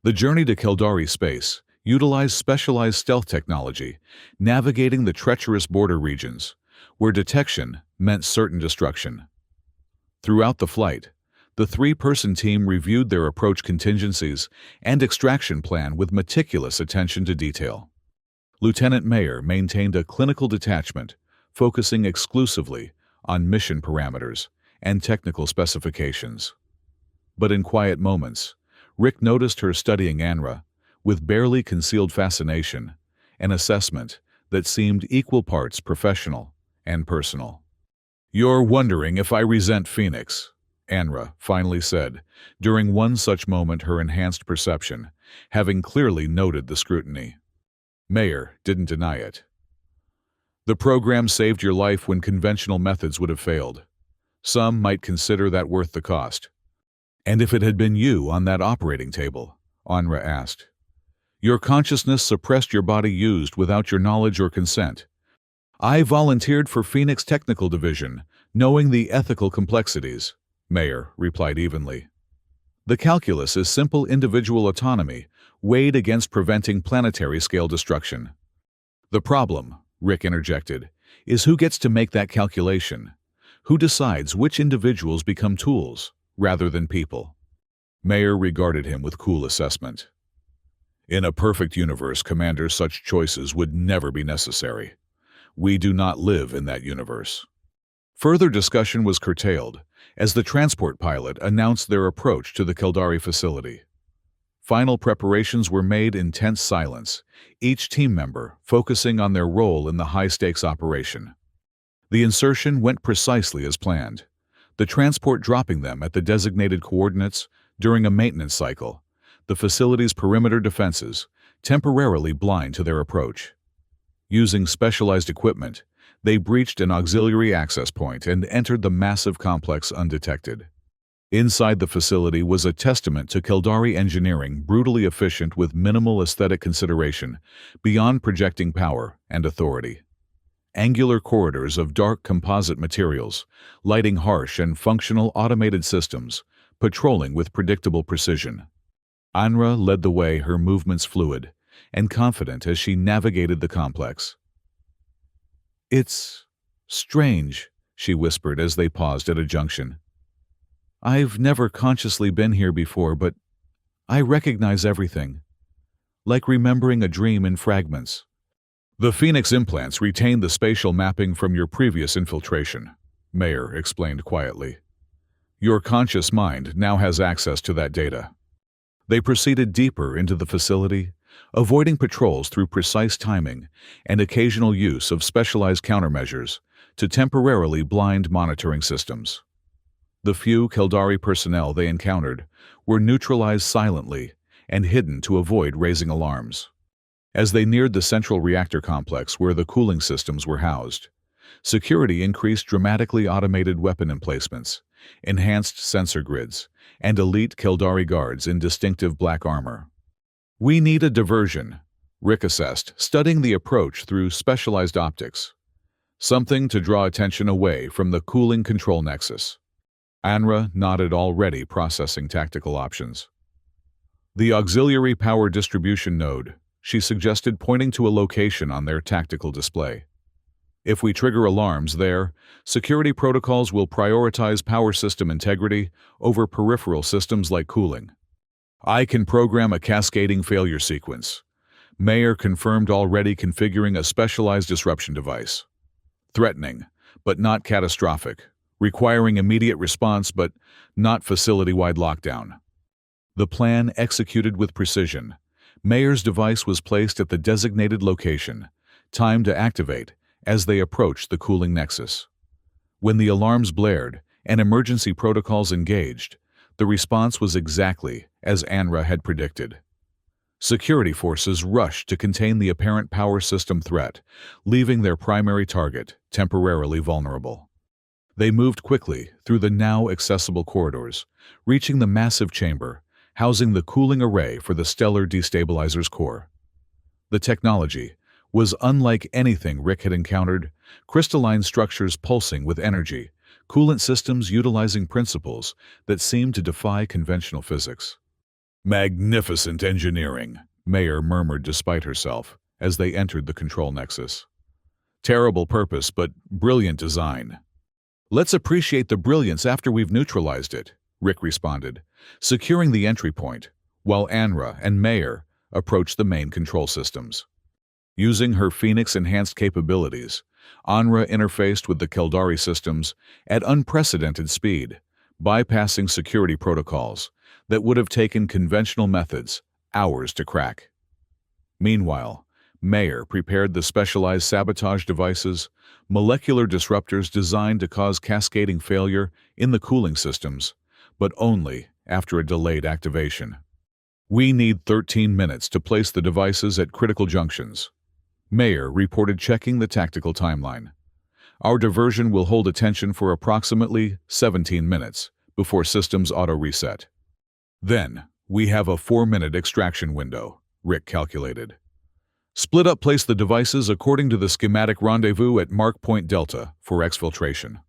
The journey to Keldari space utilized specialized stealth technology, navigating the treacherous border regions, where detection meant certain destruction. Throughout the flight, the three-person team reviewed their approach contingencies and extraction plan with meticulous attention to detail. Lieutenant Mayer maintained a clinical detachment, focusing exclusively on mission parameters and technical specifications. But in quiet moments, Rick noticed her studying Anra, with barely concealed fascination, an assessment that seemed equal parts professional and personal. "You're wondering if I resent Phoenix," Anra finally said, during one such moment, her enhanced perception, having clearly noted the scrutiny. Mayer didn't deny it. "The program saved your life when conventional methods would have failed. Some might consider that worth the cost." "And if it had been you on that operating table?" Anra asked. "Your consciousness suppressed your body used without your knowledge or consent. I volunteered for Phoenix Technical Division, knowing the ethical complexities," Mayer replied evenly. "The calculus is simple individual autonomy, weighed against preventing planetary-scale destruction." "The problem," Rick interjected, "is who gets to make that calculation? Who decides which individuals become tools rather than people?" Mayer regarded him with cool assessment. "In a perfect universe, Commander, such choices would never be necessary. We do not live in that universe." Further discussion was curtailed as the transport pilot announced their approach to the Keldari facility. Final preparations were made in tense silence, each team member focusing on their role in the high-stakes operation. The insertion went precisely as planned, the transport dropping them at the designated coordinates during a maintenance cycle, the facility's perimeter defenses temporarily blind to their approach. Using specialized equipment, they breached an auxiliary access point and entered the massive complex undetected. Inside the facility was a testament to Keldari engineering, brutally efficient with minimal aesthetic consideration, beyond projecting power and authority. Angular corridors of dark composite materials, lighting harsh and functional automated systems, patrolling with predictable precision. Anra led the way, her movements fluid and confident as she navigated the complex. "It's strange," she whispered as they paused at a junction. "I've never consciously been here before, but I recognize everything, like remembering a dream in fragments." "The Phoenix implants retain the spatial mapping from your previous infiltration," Mayer explained quietly. "Your conscious mind now has access to that data." They proceeded deeper into the facility, avoiding patrols through precise timing and occasional use of specialized countermeasures to temporarily blind monitoring systems. The few Keldari personnel they encountered were neutralized silently and hidden to avoid raising alarms. As they neared the central reactor complex where the cooling systems were housed, security increased dramatically automated weapon emplacements, enhanced sensor grids, and elite Keldari guards in distinctive black armor. "We need a diversion," Rick assessed, studying the approach through specialized optics. "Something to draw attention away from the cooling control nexus." Anra nodded, already processing tactical options. "The auxiliary power distribution node," she suggested, pointing to a location on their tactical display. "If we trigger alarms there, security protocols will prioritize power system integrity over peripheral systems like cooling." "I can program a cascading failure sequence." Mayer confirmed, already configuring a specialized disruption device. "Threatening, but not catastrophic. Requiring immediate response, but not facility-wide lockdown." The plan executed with precision. Mayer's device was placed at the designated location, timed to activate as they approached the cooling nexus. When the alarms blared and emergency protocols engaged, the response was exactly as Anra had predicted. Security forces rushed to contain the apparent power system threat, leaving their primary target temporarily vulnerable. They moved quickly through the now accessible corridors, reaching the massive chamber, housing the cooling array for the stellar destabilizer's core. The technology was unlike anything Rick had encountered: crystalline structures pulsing with energy, coolant systems utilizing principles that seemed to defy conventional physics. "Magnificent engineering," Mayer murmured despite herself as they entered the control nexus. "Terrible purpose, but brilliant design." "Let's appreciate the brilliance after we've neutralized it," Rick responded, securing the entry point, while Anra and Mayer approached the main control systems. Using her Phoenix-enhanced capabilities, Anra interfaced with the Keldari systems at unprecedented speed, bypassing security protocols that would have taken conventional methods hours to crack. Meanwhile, Mayer prepared the specialized sabotage devices, molecular disruptors designed to cause cascading failure in the cooling systems, but only after a delayed activation. "We need 13 minutes to place the devices at critical junctions," Mayer reported, checking the tactical timeline. "Our diversion will hold attention for approximately 17 minutes before systems auto-reset. Then, we have a 4-minute extraction window," Rick calculated. "Split up, place the devices according to the schematic, rendezvous at Mark Point Delta for exfiltration."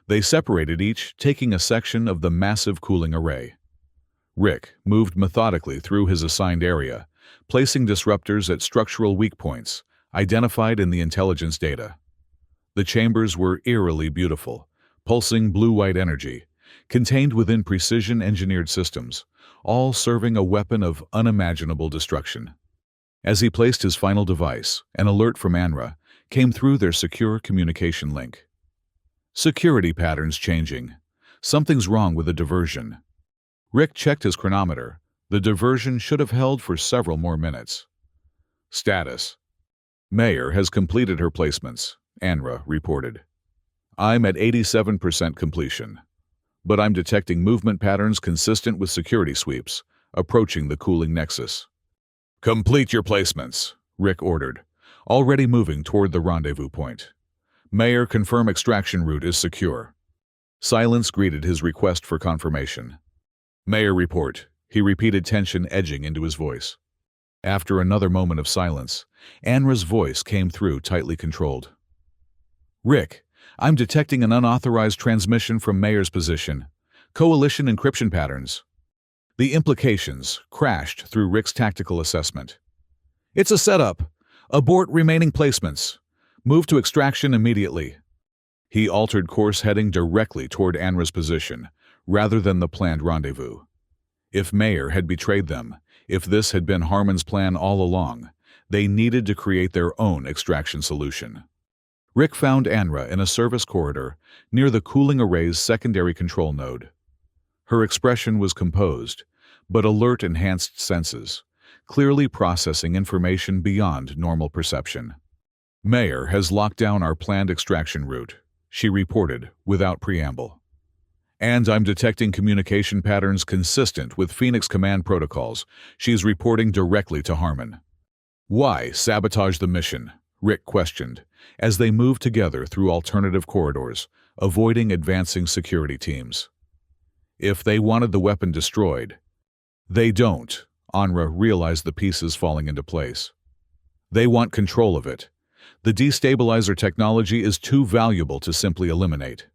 They separated, each taking a section of the massive cooling array. Rick moved methodically through his assigned area, placing disruptors at structural weak points identified in the intelligence data. The chambers were eerily beautiful, pulsing blue-white energy, contained within precision-engineered systems, all serving a weapon of unimaginable destruction. As he placed his final device, an alert from Anra came through their secure communication link. "Security patterns changing. Something's wrong with the diversion." Rick checked his chronometer. The diversion should have held for several more minutes. "Status: Mayer has completed her placements," Anra reported. "I'm at 87% completion, but I'm detecting movement patterns consistent with security sweeps approaching the cooling nexus." "Complete your placements," Rick ordered, already moving toward the rendezvous point. "Mayer, confirm extraction route is secure." Silence greeted his request for confirmation. "Mayer, report," he repeated, tension edging into his voice. After another moment of silence, Anra's voice came through, tightly controlled. "Rick, I'm detecting an unauthorized transmission from Mayer's position. Coalition encryption patterns." The implications crashed through Rick's tactical assessment. "It's a setup. Abort remaining placements. Move to extraction immediately." He altered course, heading directly toward Anra's position, rather than the planned rendezvous. If Mayer had betrayed them, if this had been Harmon's plan all along, they needed to create their own extraction solution. Rick found Anra in a service corridor near the cooling array's secondary control node. Her expression was composed, but alert, enhanced senses, clearly processing information beyond normal perception. "Mayer has locked down our planned extraction route," she reported without preamble. And I'm detecting communication patterns consistent with Phoenix Command protocols. She's reporting directly to Harmon. Why sabotage the mission? Rick questioned, as they moved together through alternative corridors, avoiding advancing security teams. If they wanted the weapon destroyed, they don't. Anra realized the pieces falling into place. They want control of it. The destabilizer technology is too valuable to simply eliminate.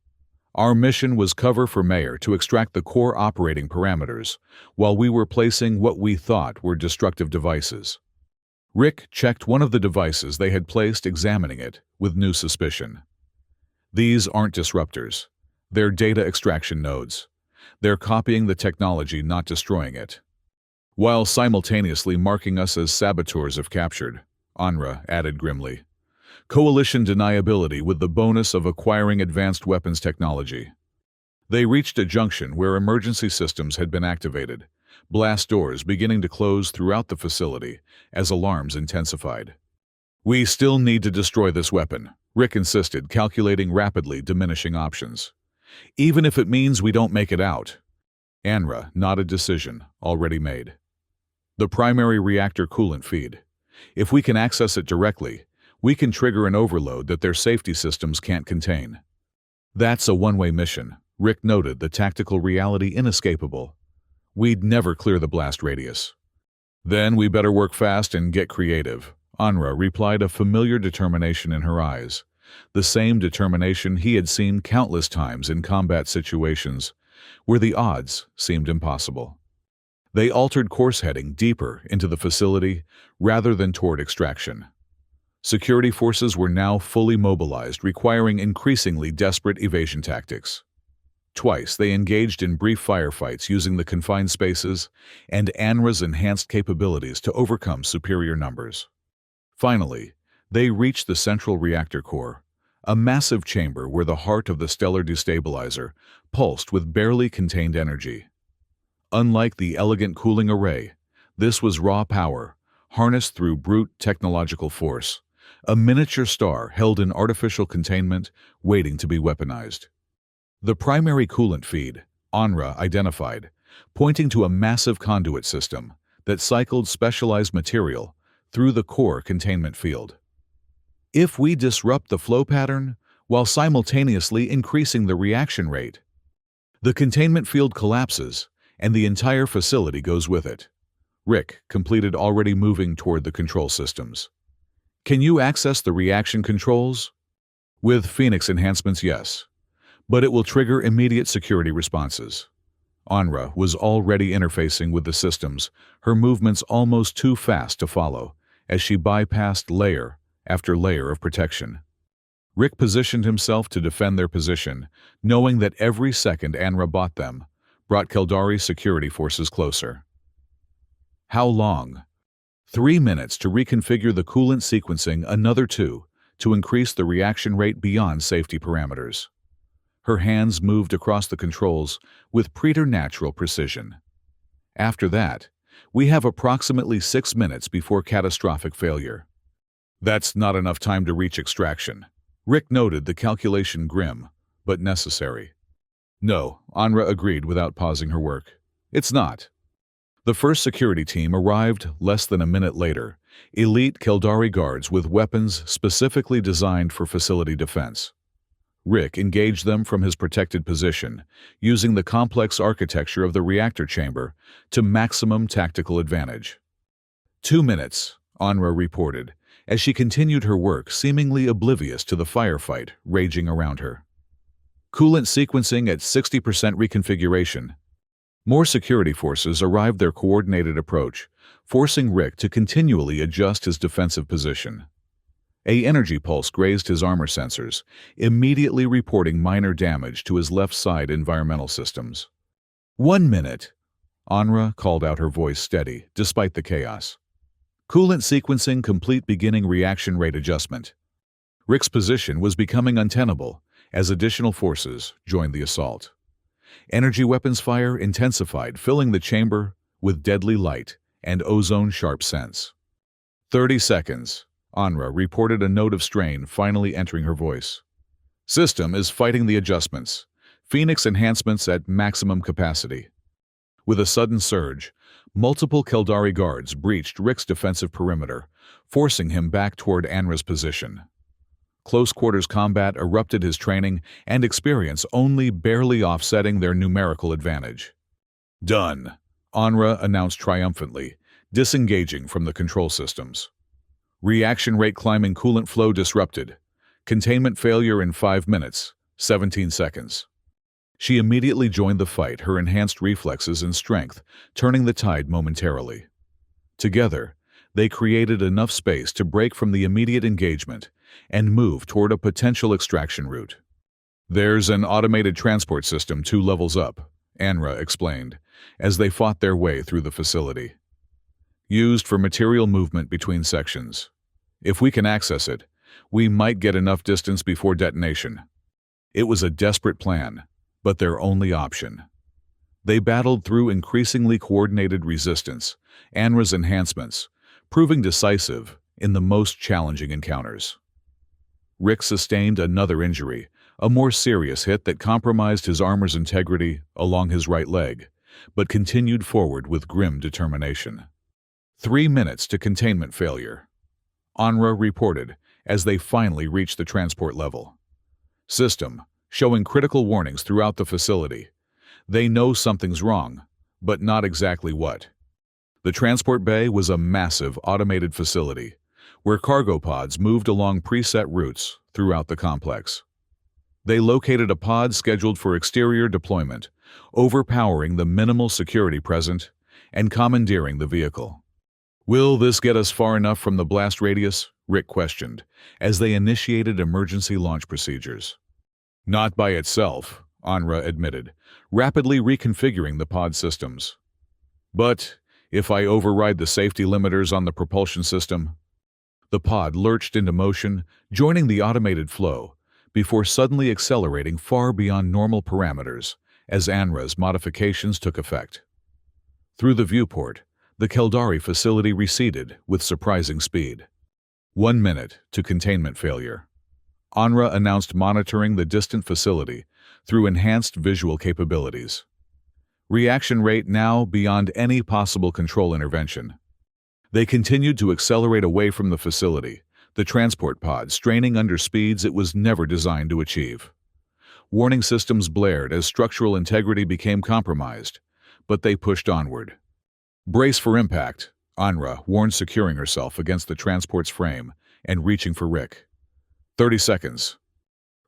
Our mission was cover for Mayor to extract the core operating parameters, while we were placing what we thought were destructive devices. Rick checked one of the devices they had placed, examining it with new suspicion. These aren't disruptors. They're data extraction nodes. They're copying the technology, not destroying it, while simultaneously marking us as saboteurs if captured, Anra added grimly. Coalition deniability with the bonus of acquiring advanced weapons technology. They reached a junction where emergency systems had been activated, blast doors beginning to close throughout the facility as alarms intensified. We still need to destroy this weapon, Rick insisted, calculating rapidly diminishing options. Even if it means we don't make it out. Anra nodded, decision already made. The primary reactor coolant feed. If we can access it directly, we can trigger an overload that their safety systems can't contain. That's a one-way mission, Rick noted, the tactical reality inescapable. We'd never clear the blast radius. Then we better work fast and get creative, Anra replied, a familiar determination in her eyes. The same determination he had seen countless times in combat situations, where the odds seemed impossible. They altered course, heading deeper into the facility rather than toward extraction. Security forces were now fully mobilized, requiring increasingly desperate evasion tactics. Twice they engaged in brief firefights using the confined spaces and Anra's enhanced capabilities to overcome superior numbers. Finally, they reached the central reactor core, a massive chamber where the heart of the stellar destabilizer pulsed with barely contained energy. Unlike the elegant cooling array, this was raw power, harnessed through brute technological force, a miniature star held in artificial containment, waiting to be weaponized. The primary coolant feed, Anra identified, pointing to a massive conduit system that cycled specialized material through the core containment field. If we disrupt the flow pattern while simultaneously increasing the reaction rate, the containment field collapses and the entire facility goes with it. Rick completed, already moving toward the control systems. Can you access the reaction controls? With Phoenix enhancements, yes, but it will trigger immediate security responses. Anra was already interfacing with the systems, her movements almost too fast to follow, as she bypassed layer after layer of protection. Rick positioned himself to defend their position, knowing that every second Anra bought them brought Keldari's security forces closer. How long? 3 minutes to reconfigure the coolant sequencing, another 2 to increase the reaction rate beyond safety parameters. Her hands moved across the controls with preternatural precision. After that, we have approximately 6 minutes before catastrophic failure. That's not enough time to reach extraction. Rick noted, the calculation grim, but necessary. No, Anra agreed without pausing her work. It's not. The first security team arrived less than a minute later, elite Keldari guards with weapons specifically designed for facility defense. Rick engaged them from his protected position, using the complex architecture of the reactor chamber to maximum tactical advantage. 2 minutes, Anra reported, as she continued her work, seemingly oblivious to the firefight raging around her. Coolant sequencing at 60% reconfiguration. More security forces arrived, their coordinated approach, forcing Rick to continually adjust his defensive position. A energy pulse grazed his armor sensors, immediately reporting minor damage to his left side environmental systems. 1 minute, Anra called out, her voice steady despite the chaos. Coolant sequencing complete, beginning reaction rate adjustment. Rick's position was becoming untenable as additional forces joined the assault. Energy weapons fire intensified, filling the chamber with deadly light and ozone-sharp scents. 30 seconds, Anra reported, a note of strain finally entering her voice. System is fighting the adjustments. Phoenix enhancements at maximum capacity. With a sudden surge, multiple Keldari guards breached Rick's defensive perimeter, forcing him back toward Anra's position. Close-quarters combat erupted, his training and experience only barely offsetting their numerical advantage. "Done," Anra announced triumphantly, disengaging from the control systems. Reaction rate climbing, coolant flow disrupted. Containment failure in 5 minutes, 17 seconds. She immediately joined the fight, her enhanced reflexes and strength turning the tide momentarily. Together, they created enough space to break from the immediate engagement and move toward a potential extraction route. "There's an automated transport system 2 levels up," Anra explained, as they fought their way through the facility. "Used for material movement between sections. If we can access it, we might get enough distance before detonation." It was a desperate plan, but their only option. They battled through increasingly coordinated resistance, Anra's enhancements, proving decisive in the most challenging encounters. Rick sustained another injury, a more serious hit that compromised his armor's integrity along his right leg, but continued forward with grim determination. 3 minutes to containment failure, Anra reported as they finally reached the transport level. System showing critical warnings throughout the facility. They know something's wrong, but not exactly what. The transport bay was a massive automated facility, where cargo pods moved along preset routes throughout the complex. They located a pod scheduled for exterior deployment, overpowering the minimal security present and commandeering the vehicle. "Will this get us far enough from the blast radius?" Rick questioned, as they initiated emergency launch procedures. "Not by itself," Anra admitted, rapidly reconfiguring the pod systems. "But if I override the safety limiters on the propulsion system?" The pod lurched into motion, joining the automated flow, before suddenly accelerating far beyond normal parameters as Anra's modifications took effect. Through the viewport, the Keldari facility receded with surprising speed. 1 minute to containment failure. Anra announced, monitoring the distant facility through enhanced visual capabilities. Reaction rate now beyond any possible control intervention. They continued to accelerate away from the facility, the transport pod straining under speeds it was never designed to achieve. Warning systems blared as structural integrity became compromised, but they pushed onward. "Brace for impact," Anra warned, securing herself against the transport's frame and reaching for Rick. 30 seconds.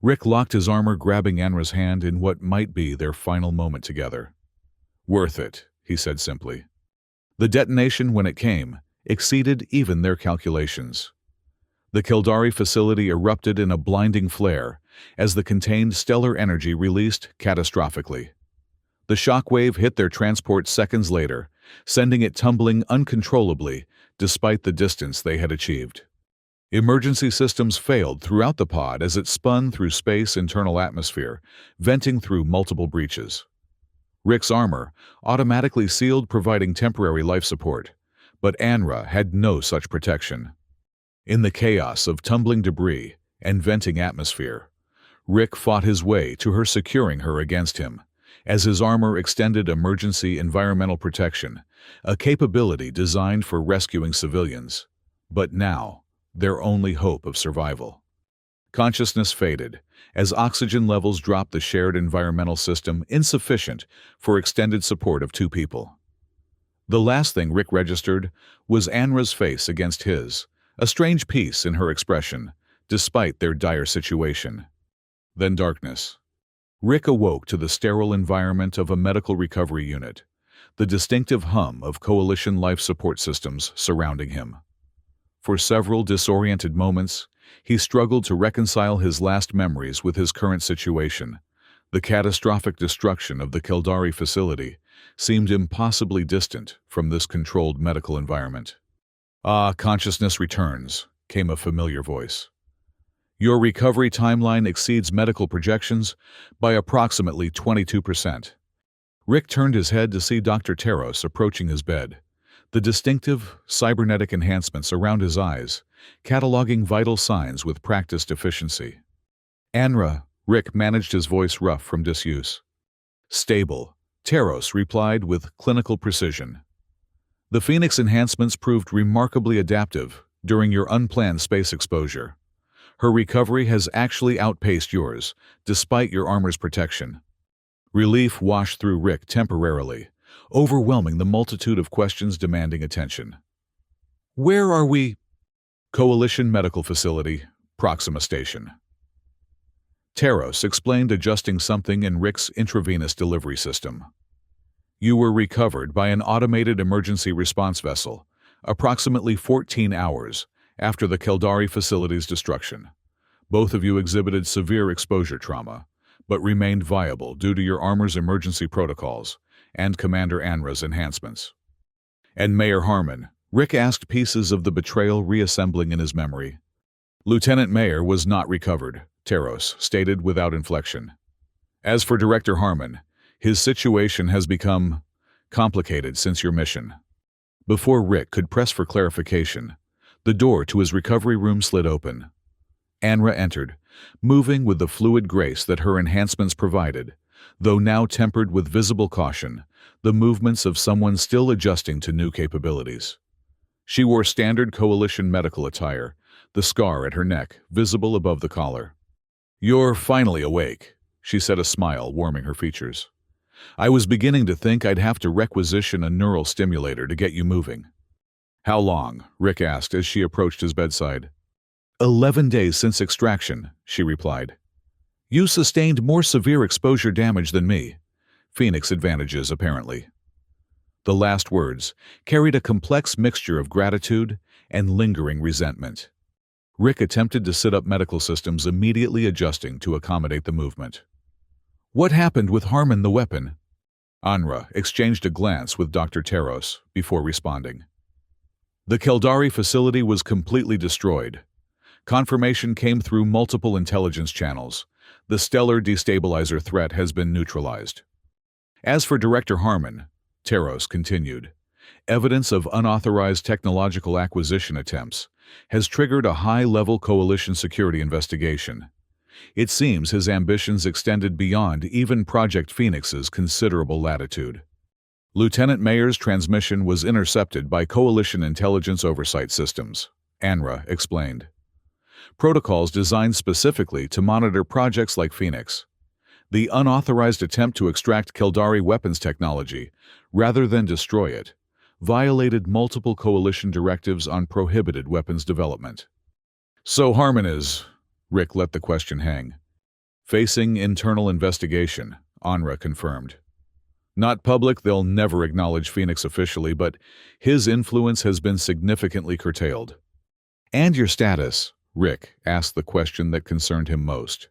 Rick locked his armor, grabbing Anra's hand in what might be their final moment together. "Worth it," he said simply. The detonation, when it came, exceeded even their calculations. The Keldari facility erupted in a blinding flare as the contained stellar energy released catastrophically. The shockwave hit their transport seconds later, sending it tumbling uncontrollably despite the distance they had achieved. Emergency systems failed throughout the pod as it spun through space internal atmosphere, venting through multiple breaches. Rick's armor automatically sealed, providing temporary life support, but Anra had no such protection. In the chaos of tumbling debris and venting atmosphere, Rick fought his way to her, securing her against him, as his armor extended emergency environmental protection, a capability designed for rescuing civilians, but now their only hope of survival. Consciousness faded as oxygen levels dropped, the shared environmental system insufficient for extended support of 2 people. The last thing Rick registered was Anra's face against his, a strange peace in her expression, despite their dire situation. Then darkness. Rick awoke to the sterile environment of a medical recovery unit, the distinctive hum of coalition life support systems surrounding him. For several disoriented moments, he struggled to reconcile his last memories with his current situation. The catastrophic destruction of the Keldari facility seemed impossibly distant from this controlled medical environment. "Ah, consciousness returns," came a familiar voice. "Your recovery timeline exceeds medical projections by approximately 22%. Rick turned his head to see Dr. Teros approaching his bed, the distinctive cybernetic enhancements around his eyes, cataloging vital signs with practiced efficiency. Anra Rick managed his voice rough from disuse. Stable, Taros replied with clinical precision. The Phoenix enhancements proved remarkably adaptive during your unplanned space exposure. Her recovery has actually outpaced yours, despite your armor's protection. Relief washed through Rick temporarily, overwhelming the multitude of questions demanding attention. Where are we? Coalition Medical Facility, Proxima Station. Taros explained, adjusting something in Rick's intravenous delivery system. You were recovered by an automated emergency response vessel, approximately 14 hours after the Keldari facility's destruction. Both of you exhibited severe exposure trauma, but remained viable due to your armor's emergency protocols and Commander Anra's enhancements. And Mayor Harmon, Rick asked, pieces of the betrayal reassembling in his memory. Lieutenant Mayor was not recovered, Taros stated without inflection. As for Director Harmon, his situation has become complicated since your mission. Before Rick could press for clarification, the door to his recovery room slid open. Anra entered, moving with the fluid grace that her enhancements provided, though now tempered with visible caution, the movements of someone still adjusting to new capabilities. She wore standard Coalition medical attire, the scar at her neck visible above the collar. "You're finally awake," she said, a smile warming her features. "I was beginning to think I'd have to requisition a neural stimulator to get you moving." "How long?" Rick asked as she approached his bedside. 11 days since extraction," she replied. "You sustained more severe exposure damage than me. Phoenix advantages, apparently." The last words carried a complex mixture of gratitude and lingering resentment. Rick attempted to sit up medical systems, immediately adjusting to accommodate the movement. "What happened with Harmon the weapon?" Anra exchanged a glance with Dr. Taros before responding. "The Keldari facility was completely destroyed. Confirmation came through multiple intelligence channels. The stellar destabilizer threat has been neutralized." As for Director Harmon, Taros continued, evidence of unauthorized technological acquisition attempts has triggered a high-level Coalition security investigation. It seems his ambitions extended beyond even Project Phoenix's considerable latitude. Lieutenant Mayor's transmission was intercepted by Coalition intelligence oversight systems, Anra explained. Protocols designed specifically to monitor projects like Phoenix. The unauthorized attempt to extract Keldari weapons technology, rather than destroy it, violated multiple Coalition directives on prohibited weapons development. "So Harmon is," Rick let the question hang. "Facing internal investigation," Anra confirmed. "Not public, they'll never acknowledge Phoenix officially, but his influence has been significantly curtailed." "And your status?" Rick asked the question that concerned him most.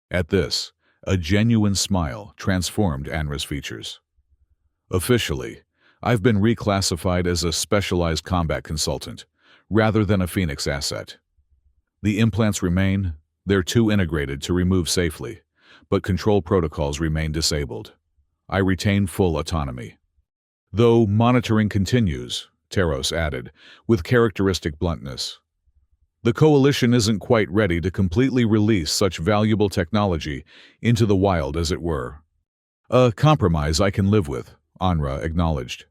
At this, a genuine smile transformed Anra's features. "Officially, I've been reclassified as a specialized combat consultant, rather than a Phoenix asset. The implants remain, they're too integrated to remove safely, but control protocols remain disabled. I retain full autonomy. Though monitoring continues," Taros added, with characteristic bluntness. "The Coalition isn't quite ready to completely release such valuable technology into the wild, as it were." "A compromise I can live with," Anra acknowledged.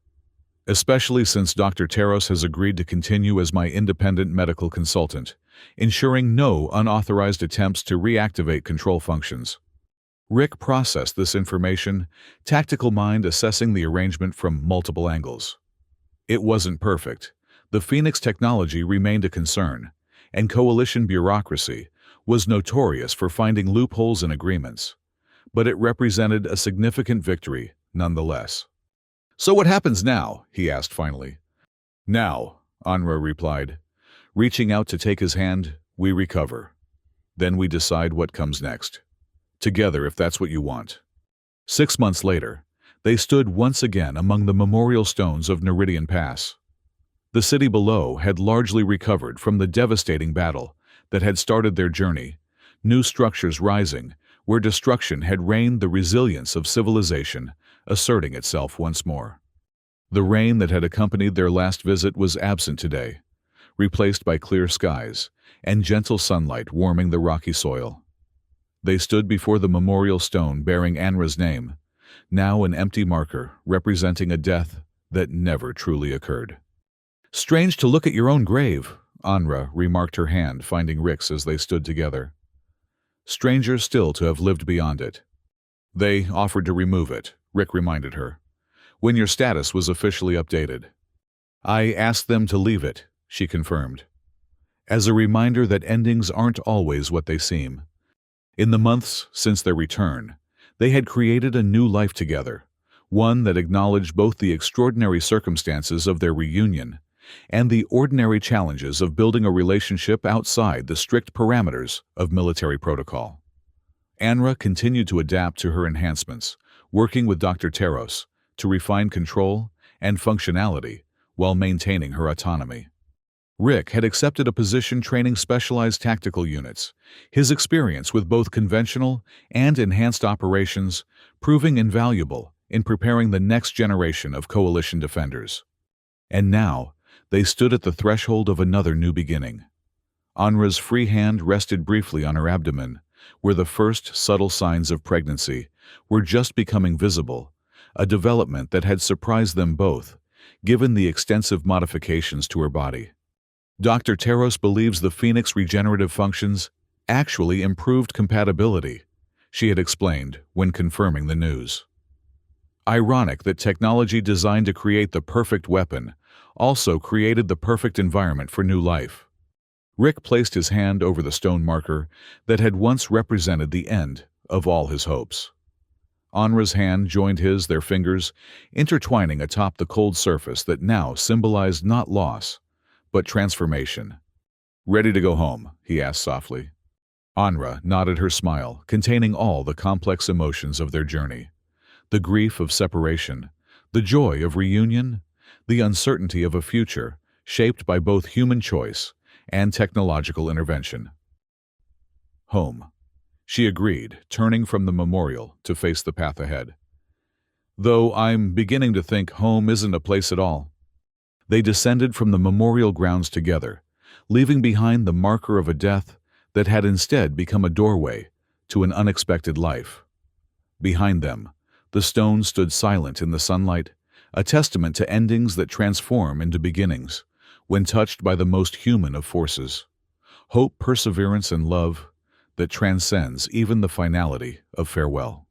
"Especially since Dr. Taros has agreed to continue as my independent medical consultant, ensuring no unauthorized attempts to reactivate control functions." Rick processed this information, tactical mind assessing the arrangement from multiple angles. It wasn't perfect. The Phoenix technology remained a concern, and Coalition bureaucracy was notorious for finding loopholes in agreements, but it represented a significant victory nonetheless. "So what happens now?" he asked finally. "Now," Anra replied, reaching out to take his hand, "we recover. Then we decide what comes next. Together, if that's what you want." 6 months later, they stood once again among the memorial stones of Neridian Pass. The city below had largely recovered from the devastating battle that had started their journey, new structures rising, where destruction had reigned, the resilience of civilization asserting itself once more. The rain that had accompanied their last visit was absent today, replaced by clear skies and gentle sunlight warming the rocky soil. They stood before the memorial stone bearing Anra's name, now an empty marker representing a death that never truly occurred. "Strange to look at your own grave," Anra remarked, her hand finding Rick's as they stood together. "Stranger still to have lived beyond it." "They offered to remove it," Rick reminded her, "when your status was officially updated." "I asked them to leave it," she confirmed, as a reminder that endings aren't always what they seem. In the months since their return, they had created a new life together, one that acknowledged both the extraordinary circumstances of their reunion and the ordinary challenges of building a relationship outside the strict parameters of military protocol. Anra continued to adapt to her enhancements, working with Dr. Teros to refine control and functionality while maintaining her autonomy. Rick had accepted a position training specialized tactical units, his experience with both conventional and enhanced operations proving invaluable in preparing the next generation of coalition defenders. And now, they stood at the threshold of another new beginning. Anra's free hand rested briefly on her abdomen, where the first subtle signs of pregnancy were just becoming visible, a development that had surprised them both, given the extensive modifications to her body. Dr. Teros believes the Phoenix regenerative functions actually improved compatibility, she had explained when confirming the news. Ironic that technology designed to create the perfect weapon also created the perfect environment for new life. Rick placed his hand over the stone marker that had once represented the end of all his hopes. Anra's hand joined his, their fingers intertwining atop the cold surface that now symbolized not loss, but transformation. "Ready to go home?" he asked softly. Anra nodded, her smile containing all the complex emotions of their journey. The grief of separation, the joy of reunion, the uncertainty of a future shaped by both human choice and technological intervention. "Home," she agreed, turning from the memorial to face the path ahead. "Though I'm beginning to think home isn't a place at all." They descended from the memorial grounds together, leaving behind the marker of a death that had instead become a doorway to an unexpected life. Behind them, the stone stood silent in the sunlight, a testament to endings that transform into beginnings, when touched by the most human of forces. Hope, perseverance, and love that transcends even the finality of farewell.